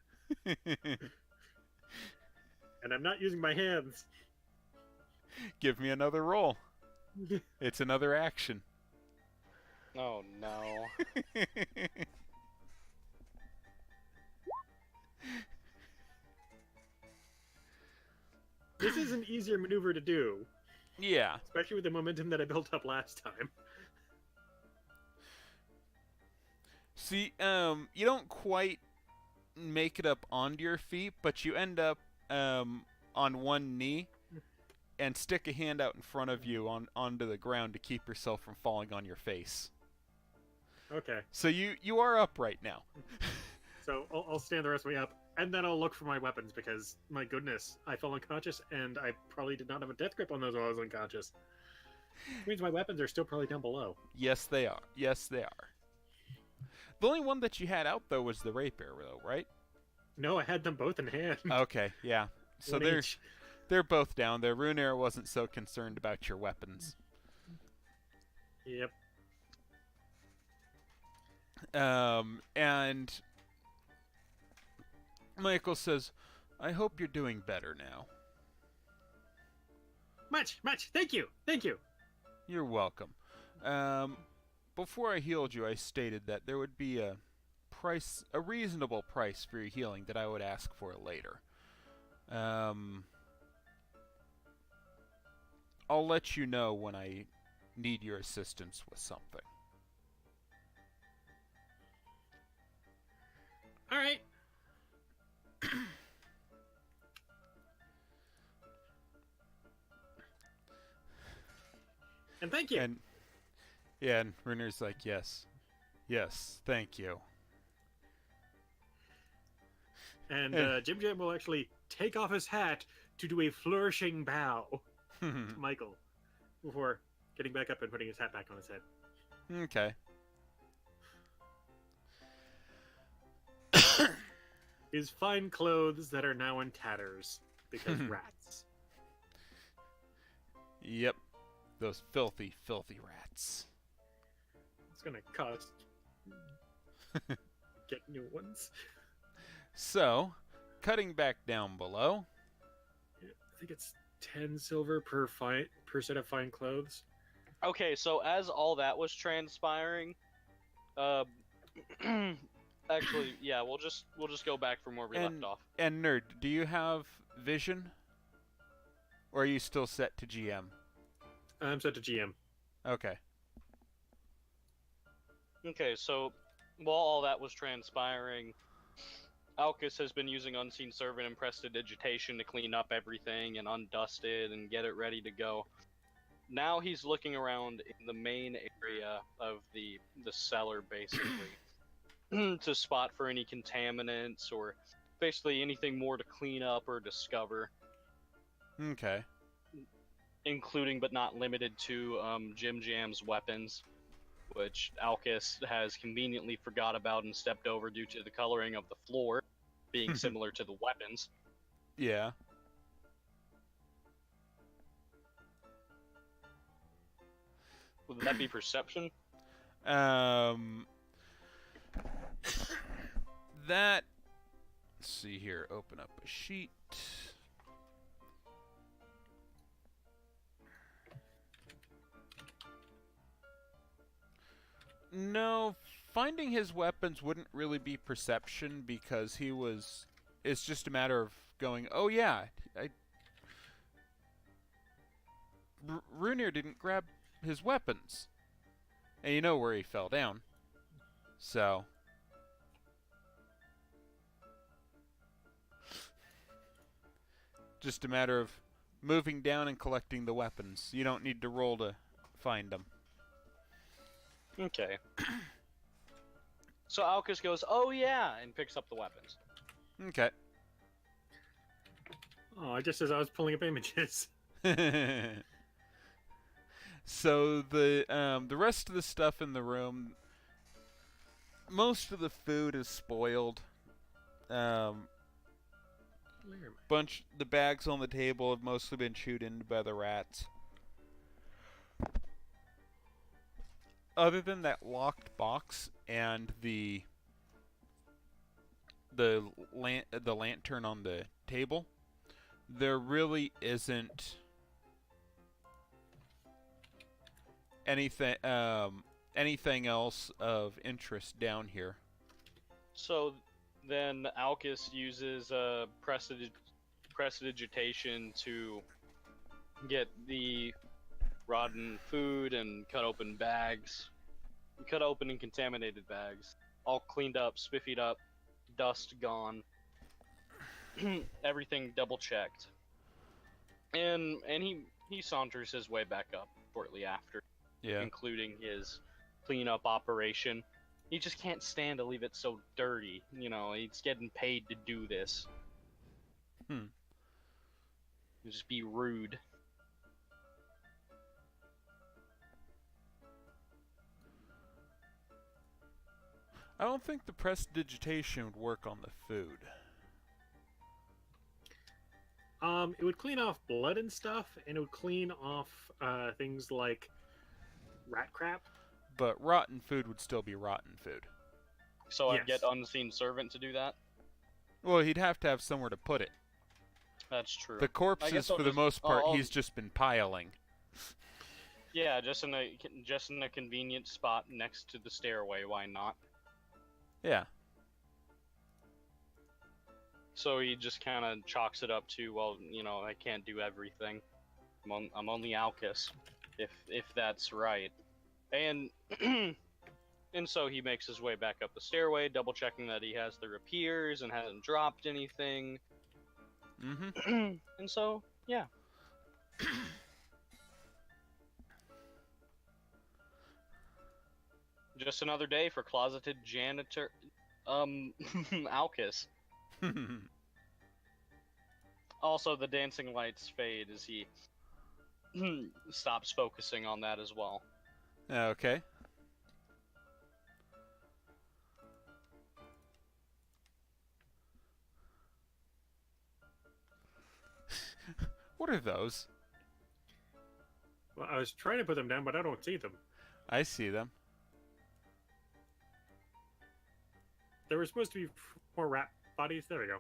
Speaker 3: And I'm not using my hands.
Speaker 1: Give me another roll. It's another action.
Speaker 5: Oh no.
Speaker 3: This is an easier maneuver to do.
Speaker 1: Yeah.
Speaker 3: Especially with the momentum that I built up last time.
Speaker 1: See, you don't quite make it up onto your feet, but you end up on one knee and stick a hand out in front of you onto the ground to keep yourself from falling on your face.
Speaker 3: Okay.
Speaker 1: So you are upright now.
Speaker 3: So I'll stand the rest of the way up, and then I'll look for my weapons because, my goodness, I fell unconscious, and I probably did not have a death grip on those while I was unconscious. Which means my weapons are still probably down below.
Speaker 1: Yes, they are. Yes, they are. The only one that you had out, though, was the rapier, though, right?
Speaker 3: No, I had them both in hand.
Speaker 1: Okay, yeah. So
Speaker 3: One each.
Speaker 1: they're both down there. Runair wasn't so concerned about your weapons.
Speaker 3: Yep.
Speaker 1: And Michael says, I hope you're doing better now.
Speaker 3: Much. Thank you.
Speaker 1: You're welcome. Before I healed you, I stated that there would be a reasonable price for your healing that I would ask for later. I'll let you know when I need your assistance with something.
Speaker 3: All right. And thank you.
Speaker 1: And Runer's like, yes, thank you.
Speaker 3: And Jim Jam will actually take off his hat to do a flourishing bow to Michael before getting back up and putting his hat back on his head.
Speaker 1: Okay.
Speaker 3: His fine clothes that are now in tatters because rats.
Speaker 1: Yep. Those filthy, filthy rats.
Speaker 3: It's gonna cost get new ones.
Speaker 1: So, cutting back down below.
Speaker 3: I think it's 10 silver per set of fine clothes.
Speaker 5: Okay, so as all that was transpiring, actually, yeah, we'll just go back from where we left off.
Speaker 1: And Nerd, do you have vision? Or are you still set to GM?
Speaker 3: I'm set to GM.
Speaker 1: Okay.
Speaker 5: Okay, so while all that was transpiring, Alcus has been using Unseen Servant and Prestidigitation to clean up everything and undust it and get it ready to go. Now he's looking around in the main area of the cellar, basically, to spot for any contaminants or basically anything more to clean up or discover.
Speaker 1: Okay.
Speaker 5: Including but not limited to Jim Jam's weapons, which Alcus has conveniently forgot about and stepped over due to the coloring of the floor being similar to the weapons.
Speaker 1: Yeah.
Speaker 5: Would that be perception?
Speaker 1: That... Let's see here. Open up a sheet. No, finding his weapons wouldn't really be perception because he was... It's just a matter of going, oh yeah, Runear didn't grab his weapons. And you know where he fell down. So... Just a matter of moving down and collecting the weapons. You don't need to roll to find them.
Speaker 5: Okay. So Alcus goes, "Oh yeah," and picks up the weapons.
Speaker 1: Okay.
Speaker 3: Oh, just as I was pulling up images.
Speaker 1: So the rest of the stuff in the room, most of the food is spoiled. The bags on the table have mostly been chewed into by the rats. Other than that locked box and the lantern on the table, there really isn't anything else of interest down here.
Speaker 5: So then Alcus uses prestidigitation to get the rotten food and cut open and contaminated bags, all cleaned up, spiffied up, dust gone, everything double checked, and he saunters his way back up shortly after, including his cleanup operation. He just can't stand to leave it so dirty. You know, he's getting paid to do this. Just be rude.
Speaker 1: I don't think the prestidigitation would work on the food.
Speaker 3: It would clean off blood and stuff, and it would clean off things like rat crap.
Speaker 1: But rotten food would still be rotten food.
Speaker 5: So
Speaker 3: Yes.
Speaker 5: I'd get Unseen Servant to do that?
Speaker 1: Well, he'd have to have somewhere to put it.
Speaker 5: That's true.
Speaker 1: The corpses, for the most part, he's just been piling.
Speaker 5: Yeah, just in a convenient spot next to the stairway. Why not?
Speaker 1: Yeah.
Speaker 5: So he just kind of chalks it up to, well, you know, I can't do everything. I'm only Alcus, if that's right. And and so he makes his way back up the stairway, double checking that he has the rapiers and hasn't dropped anything.
Speaker 1: Mm-hmm.
Speaker 5: And so, yeah. Just another day for closeted janitor, Alcus. Also, the dancing lights fade as he stops focusing on that as well.
Speaker 1: Okay. What are those?
Speaker 3: Well, I was trying to put them down, but I don't see them.
Speaker 1: I see them.
Speaker 3: There were supposed to be more rat bodies. There we go.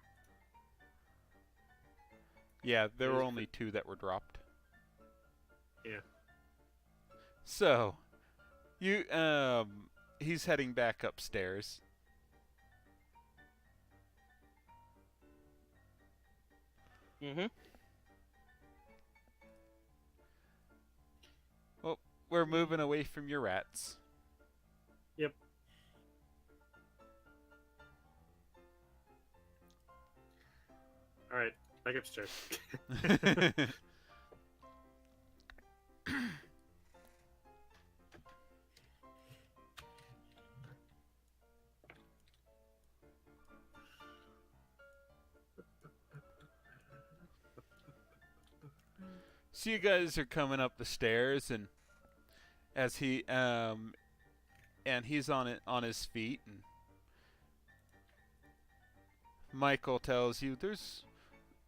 Speaker 1: Yeah, there were only 2 that were dropped.
Speaker 3: Yeah.
Speaker 1: So, he's heading back upstairs.
Speaker 5: Mm-hmm.
Speaker 1: Well, we're moving away from your rats.
Speaker 3: Yep. All right, back upstairs.
Speaker 1: So you guys are coming up the stairs, and as he's on his feet, and Michael tells you just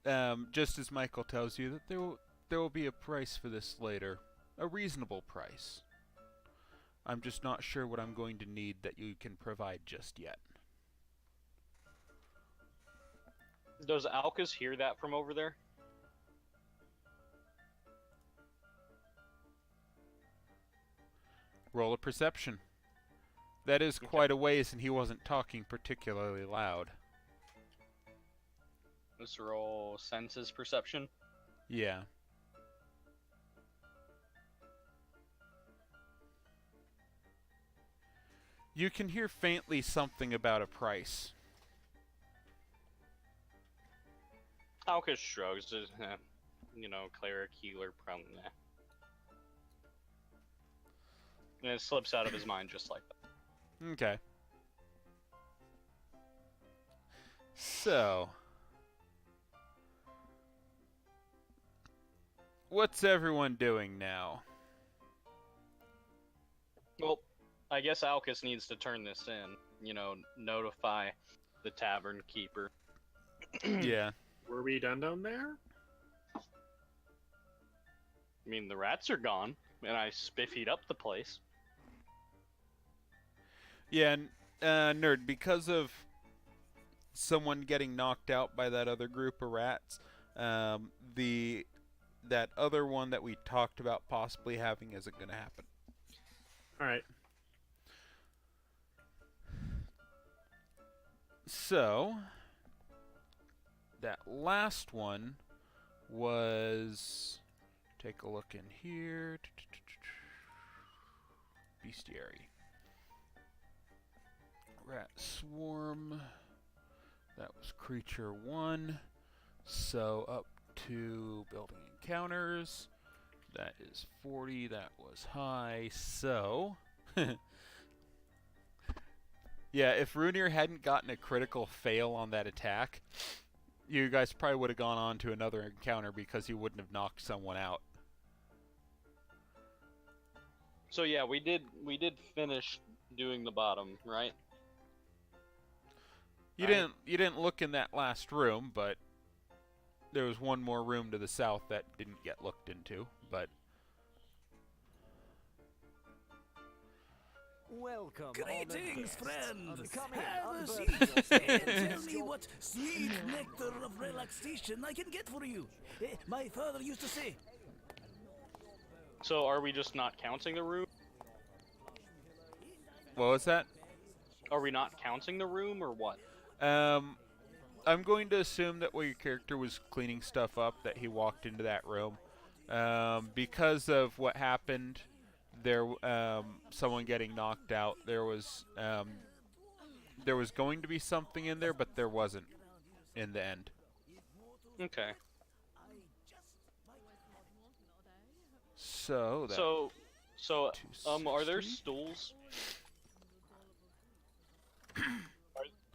Speaker 1: as Michael tells you that there will be a price for this later, a reasonable price. I'm just not sure what I'm going to need that you can provide just yet.
Speaker 5: Does Alcus hear that from over there?
Speaker 1: Roll a perception. That is quite a ways, and he wasn't talking particularly loud.
Speaker 5: Let's roll senses perception.
Speaker 1: Yeah. You can hear faintly something about a price.
Speaker 5: Alcus shrugs. You know, cleric, healer, probably. Nah. And it slips out of his mind just like that.
Speaker 1: Okay. So, what's everyone doing now?
Speaker 5: Well, I guess Alcus needs to turn this in. You know, notify the tavern keeper.
Speaker 1: Yeah.
Speaker 3: Were we done down there?
Speaker 5: I mean, the rats are gone, and I spiffied up the place.
Speaker 1: Yeah, nerd, because of someone getting knocked out by that other group of rats, that other one that we talked about possibly having isn't going to happen.
Speaker 3: Alright.
Speaker 1: So, that last one was... Take a look in here. Bestiary. Rat swarm. That was creature 1. So up to building encounters. That is 40. That was high. So... yeah, if Runir hadn't gotten a critical fail on that attack, you guys probably would have gone on to another encounter because he wouldn't have knocked someone out.
Speaker 5: So yeah, we did finish doing the bottom, right?
Speaker 1: You didn't look in that last room, but there was one more room to the south that didn't get looked into, but
Speaker 6: Welcome.
Speaker 7: Greetings, friend.
Speaker 6: Come in,
Speaker 7: Have a
Speaker 6: unburden
Speaker 7: seat
Speaker 6: yourself.
Speaker 7: and tell me what sweet nectar of relaxation I can get for you. My father used to say.
Speaker 5: So are we just not counting the room?
Speaker 1: what was that?
Speaker 5: Are we not counting the room, or what?
Speaker 1: I'm going to assume that while your character was cleaning stuff up, that he walked into that room. Because of what happened, there, someone getting knocked out, there was going to be something in there, but there wasn't in the end.
Speaker 5: Okay.
Speaker 1: So that
Speaker 5: So, are there
Speaker 1: 260?
Speaker 5: stools?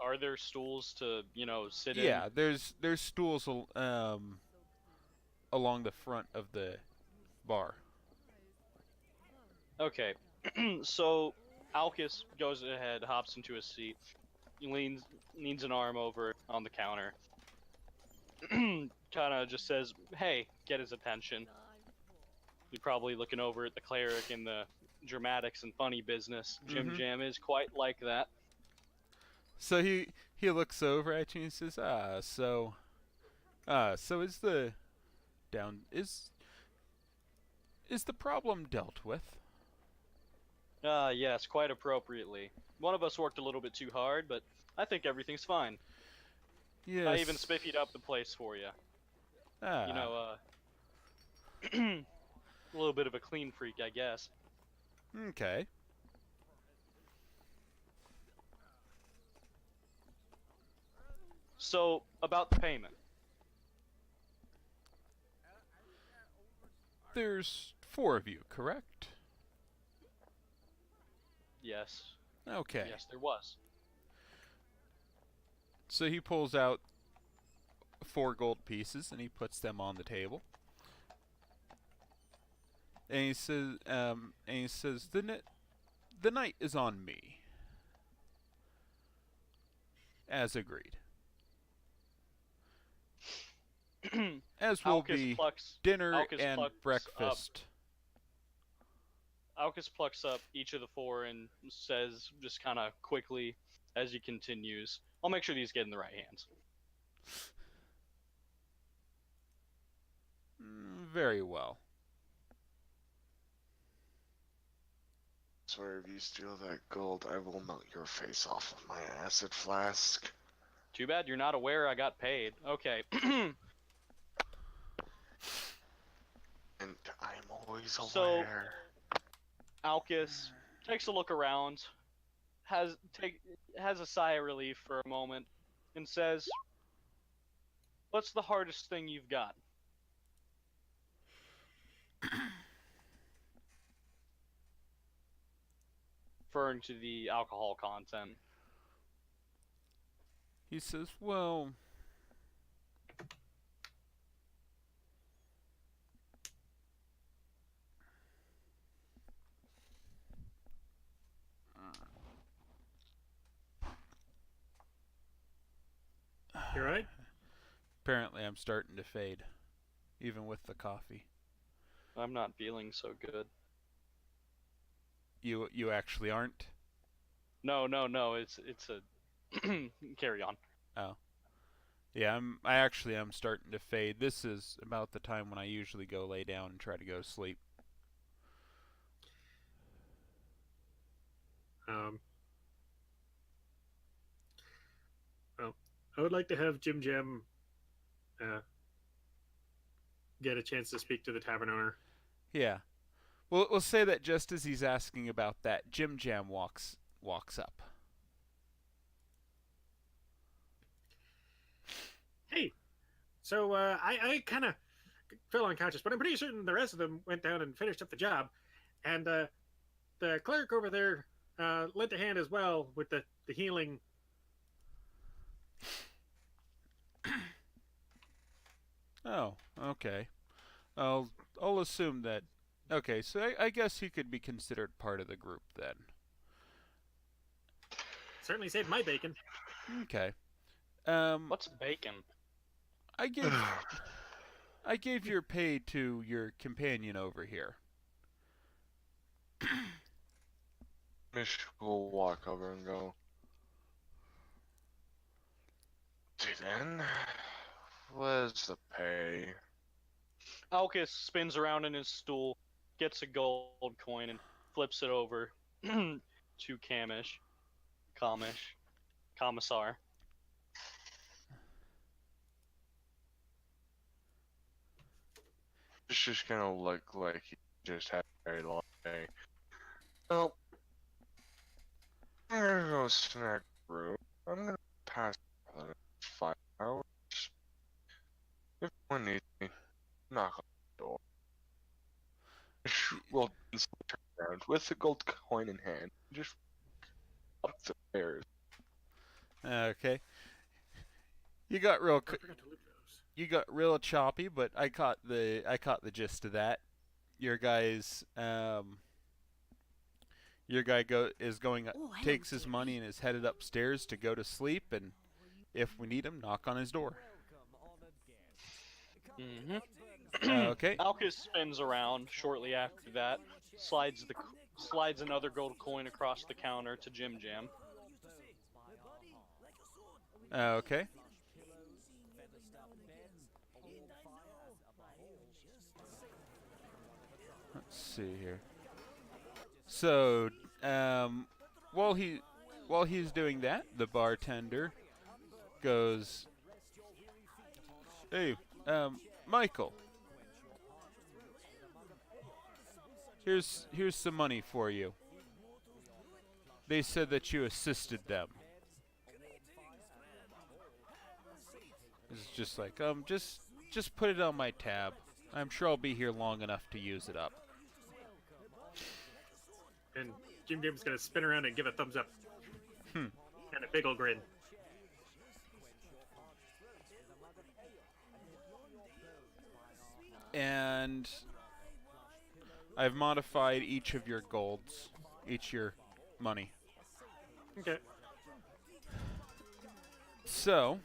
Speaker 5: Are there stools to, you know, sit in?
Speaker 1: Yeah, there's stools along the front of the bar.
Speaker 5: Okay. So, Alcus goes ahead, hops into his seat, leans an arm over on the counter. Kind of just says, "Hey," get his attention. You're probably looking over at the cleric in the dramatics and funny business. Jim
Speaker 1: Mhm.
Speaker 5: Jam is quite like that.
Speaker 1: So he looks over at you and says, so is the problem dealt with?"
Speaker 5: Yes, quite appropriately. One of us worked a little bit too hard, but I think everything's fine.
Speaker 1: Yes.
Speaker 5: I even spiffied up the place for you.
Speaker 1: Ah.
Speaker 5: You know, a little bit of a clean freak, I guess.
Speaker 1: Okay.
Speaker 5: So, about the payment.
Speaker 1: There's 4 of you, correct?
Speaker 5: Yes.
Speaker 1: Okay.
Speaker 5: Yes, there was.
Speaker 1: So he pulls out 4 gold pieces and he puts them on the table. And he says, the night is on me. As agreed. As will be dinner and breakfast.
Speaker 5: Alcus plucks up each of the 4 and says, just kind of quickly, as he continues, "I'll make sure these get in the right hands."
Speaker 1: Very well.
Speaker 4: Swear if you steal that gold, I will melt your face off with my acid flask.
Speaker 5: Too bad you're not aware I got paid. Okay.
Speaker 4: And I'm always
Speaker 5: So-
Speaker 4: aware.
Speaker 5: Alcus takes a look around, has a sigh of relief for a moment, and says, "What's the hardest thing you've got?" Referring to the alcohol content.
Speaker 1: He says, well,
Speaker 3: You right?
Speaker 1: apparently I'm starting to fade, even with the coffee.
Speaker 5: I'm not feeling so good.
Speaker 1: You actually aren't?
Speaker 5: No. It's a carry on.
Speaker 1: Oh. Yeah, I actually am starting to fade. This is about the time when I usually go lay down and try to go to sleep.
Speaker 3: Well, I would like to have Jim Jam get a chance to speak to the tavern owner.
Speaker 1: Yeah. We'll say that just as he's asking about that, Jim Jam walks up.
Speaker 3: Hey, so I kind of fell unconscious, but I'm pretty certain the rest of them went down and finished up the job. And the cleric over there lent a hand as well with the healing.
Speaker 1: Oh, okay. I'll assume that. Okay, so I guess he could be considered part of the group then.
Speaker 3: Certainly saved my bacon.
Speaker 1: Okay.
Speaker 5: What's bacon?
Speaker 1: I gave your pay to your companion over here.
Speaker 4: Mish will walk over and go. See then, where's the pay?
Speaker 5: Alcus spins around in his stool, gets a gold coin, and flips it over to Commissar.
Speaker 4: It's just gonna look like he just had a very long day. Well, I'm gonna go snack room. I'm gonna pass another 5 hours. If one needs me, knock on the door. We'll turn around with the gold coin in hand. Just up the stairs.
Speaker 1: Okay. You got real
Speaker 3: I forgot to loot those.
Speaker 1: you got real choppy, but I caught the gist of that. Your guy's your guy takes his money and is headed upstairs to go to sleep, and if we need him, knock on his door. Okay.
Speaker 5: Alcus spins around shortly after that, slides another gold coin across the counter to Jim Jam.
Speaker 1: Okay. Let's see here. So, while he's doing that, the bartender goes, "Hey, Michael. Here's some money for you. They said that you assisted them." It's just like, just put it on my tab. I'm sure I'll be here long enough to use it up.
Speaker 3: And Jim Jam's gonna spin around and give a thumbs up. And a big ol' grin.
Speaker 1: And I've modified each of your golds, each your money.
Speaker 3: Okay.
Speaker 1: So,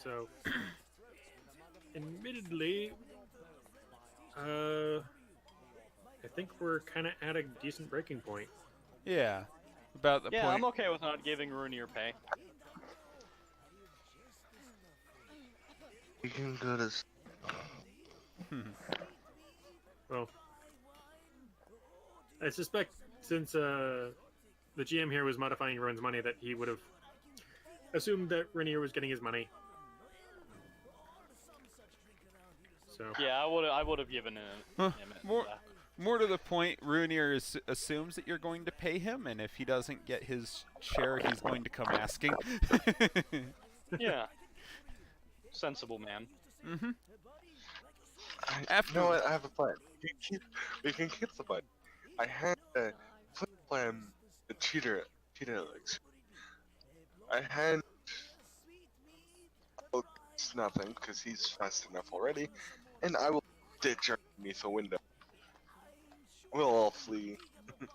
Speaker 3: So, admittedly, I think we're kind of at a decent breaking point.
Speaker 1: yeah, about the
Speaker 5: Yeah,
Speaker 1: point.
Speaker 5: I'm okay with not giving Runier pay.
Speaker 4: You can go to
Speaker 3: Well, I suspect since the GM here was modifying everyone's money, that he would have assumed that Rainier was getting his money. So
Speaker 5: Yeah, I would have given him.
Speaker 1: More to the point, Runier assumes that you're going to pay him, and if he doesn't get his share, he's going to come asking.
Speaker 5: Yeah. Sensible man.
Speaker 1: After-
Speaker 4: You know what? I have a plan. We can keep the plan. I had a plan. The cheater elixir. I had. Oh, it's nothing because he's fast enough already, and I will ditch underneath a window. We'll all flee. I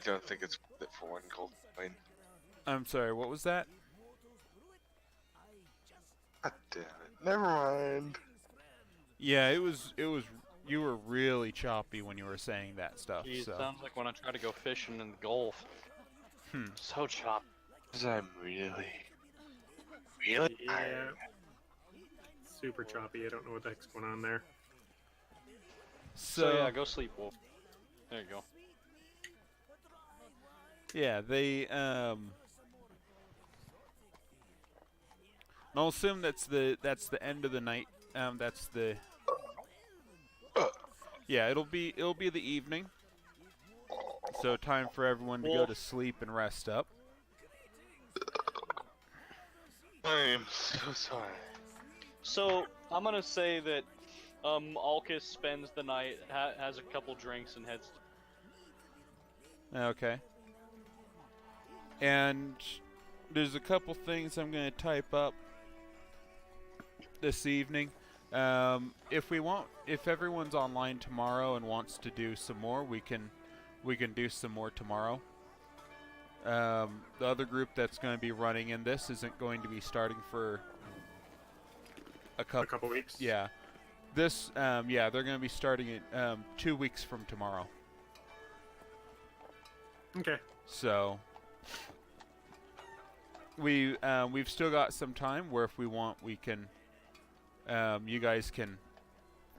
Speaker 4: don't think it's worth it for one gold coin.
Speaker 1: I'm sorry, what was that?
Speaker 4: God damn it. Never mind.
Speaker 1: Yeah, it was. You were really choppy when you were saying that stuff.
Speaker 5: Geez,
Speaker 1: So.
Speaker 5: sounds like when I try to go fishing in the Gulf. So choppy.
Speaker 4: Because I'm really
Speaker 3: Yeah.
Speaker 4: tired.
Speaker 3: Super choppy. I don't know what the heck's going on there.
Speaker 5: So yeah, go sleep, Wolf. There you go.
Speaker 1: Yeah, they I'll assume that's the end of the night. That's the. Yeah, it'll be the evening. So time for everyone to go to sleep and rest up.
Speaker 4: I'm so sorry.
Speaker 5: So I'm gonna say that Alkis spends the night, has a couple drinks, and heads.
Speaker 1: Okay. And there's a couple things I'm gonna type up this evening. If everyone's online tomorrow and wants to do some more, we can do some more tomorrow. The other group that's going to be running in this isn't going to be starting for a
Speaker 3: A
Speaker 1: couple.
Speaker 3: couple weeks.
Speaker 1: Yeah, this they're going to be starting it 2 weeks from tomorrow.
Speaker 3: Okay.
Speaker 1: So we've still got some time where if we want we can you guys can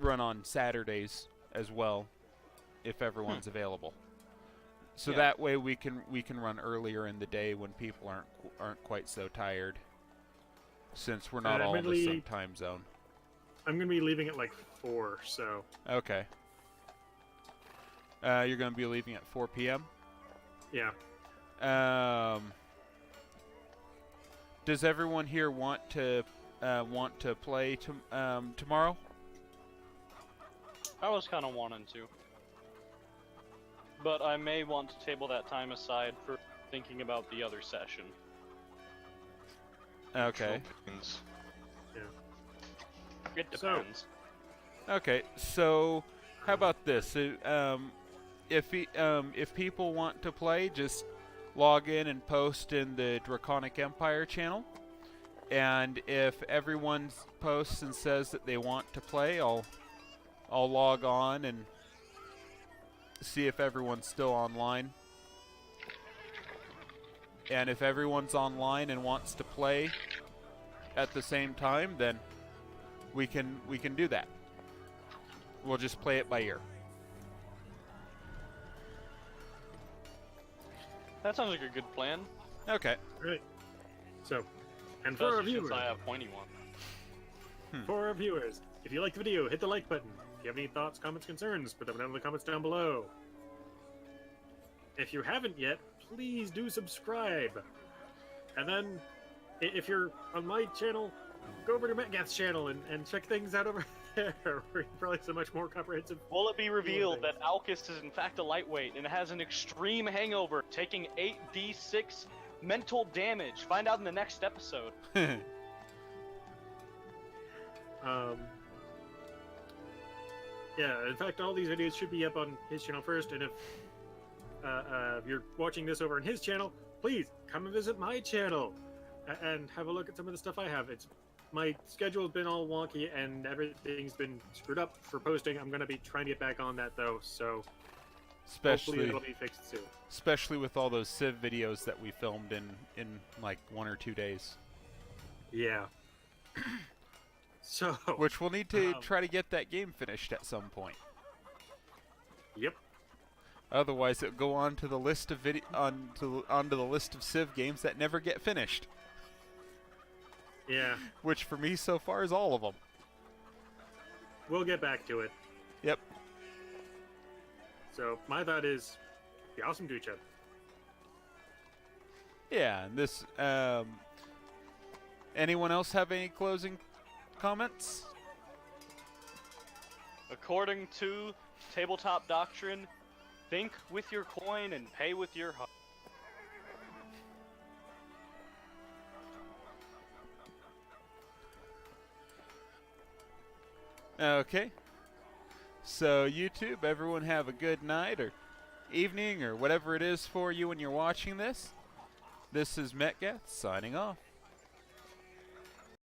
Speaker 1: run on Saturdays as well if everyone's available. So that way we can run earlier in the day when people aren't quite so tired, since we're not all in the same time zone.
Speaker 3: I'm gonna be leaving at like 4, so.
Speaker 1: Okay. You're going to be leaving at 4 p.m.
Speaker 3: Yeah.
Speaker 1: Does everyone here want to play tomorrow?
Speaker 5: I was kind of wanting to, but I may want to table that time aside for thinking about the other session.
Speaker 1: Okay.
Speaker 5: It
Speaker 3: So-
Speaker 5: depends.
Speaker 1: Okay. So, how about this? If people want to play, just log in and post in the Draconic Empire channel. And if everyone posts and says that they want to play, I'll log on and see if everyone's still online. And if everyone's online and wants to play at the same time, then we can do that. We'll just play it by ear.
Speaker 5: That sounds like a good plan.
Speaker 1: Okay.
Speaker 3: Right. So, and for our
Speaker 5: Especially
Speaker 3: viewers,
Speaker 5: since I have pointy one.
Speaker 3: for our viewers, if you like the video, hit the like button. If you have any thoughts, comments, concerns, put them down in the comments down below. If you haven't yet, please do subscribe. And then, if you're on my channel, go over to Metgath's channel and check things out over there, where you probably some much more comprehensive.
Speaker 5: Will it be revealed that Alkis is in fact a lightweight and has an extreme hangover, taking 8d6 mental damage? Find out in the next episode.
Speaker 3: Yeah, in fact, all these videos should be up on his channel first, and if you're watching this over on his channel, please come and visit my channel and have a look at some of the stuff I have. My schedule's been all wonky and everything's been screwed up for posting. I'm going to be trying to get back on that, though, so hopefully it'll be fixed soon.
Speaker 1: Especially with all those Civ videos that we filmed in like 1 or 2 days.
Speaker 3: Yeah. So.
Speaker 1: Which we'll need to try to get that game finished at some point.
Speaker 3: Yep.
Speaker 1: Otherwise, it'll go on to the list of onto the list of Civ games that never get finished.
Speaker 3: Yeah.
Speaker 1: Which for me so far is all of them.
Speaker 3: We'll get back to it.
Speaker 1: Yep.
Speaker 3: So my thought is, be awesome to each other.
Speaker 1: Yeah, and this. Anyone else have any closing comments?
Speaker 5: According to tabletop doctrine, think with your coin and pay with your heart.
Speaker 1: Okay. So YouTube, everyone have a good night or evening or whatever it is for you when you're watching this. This is Metgath signing off.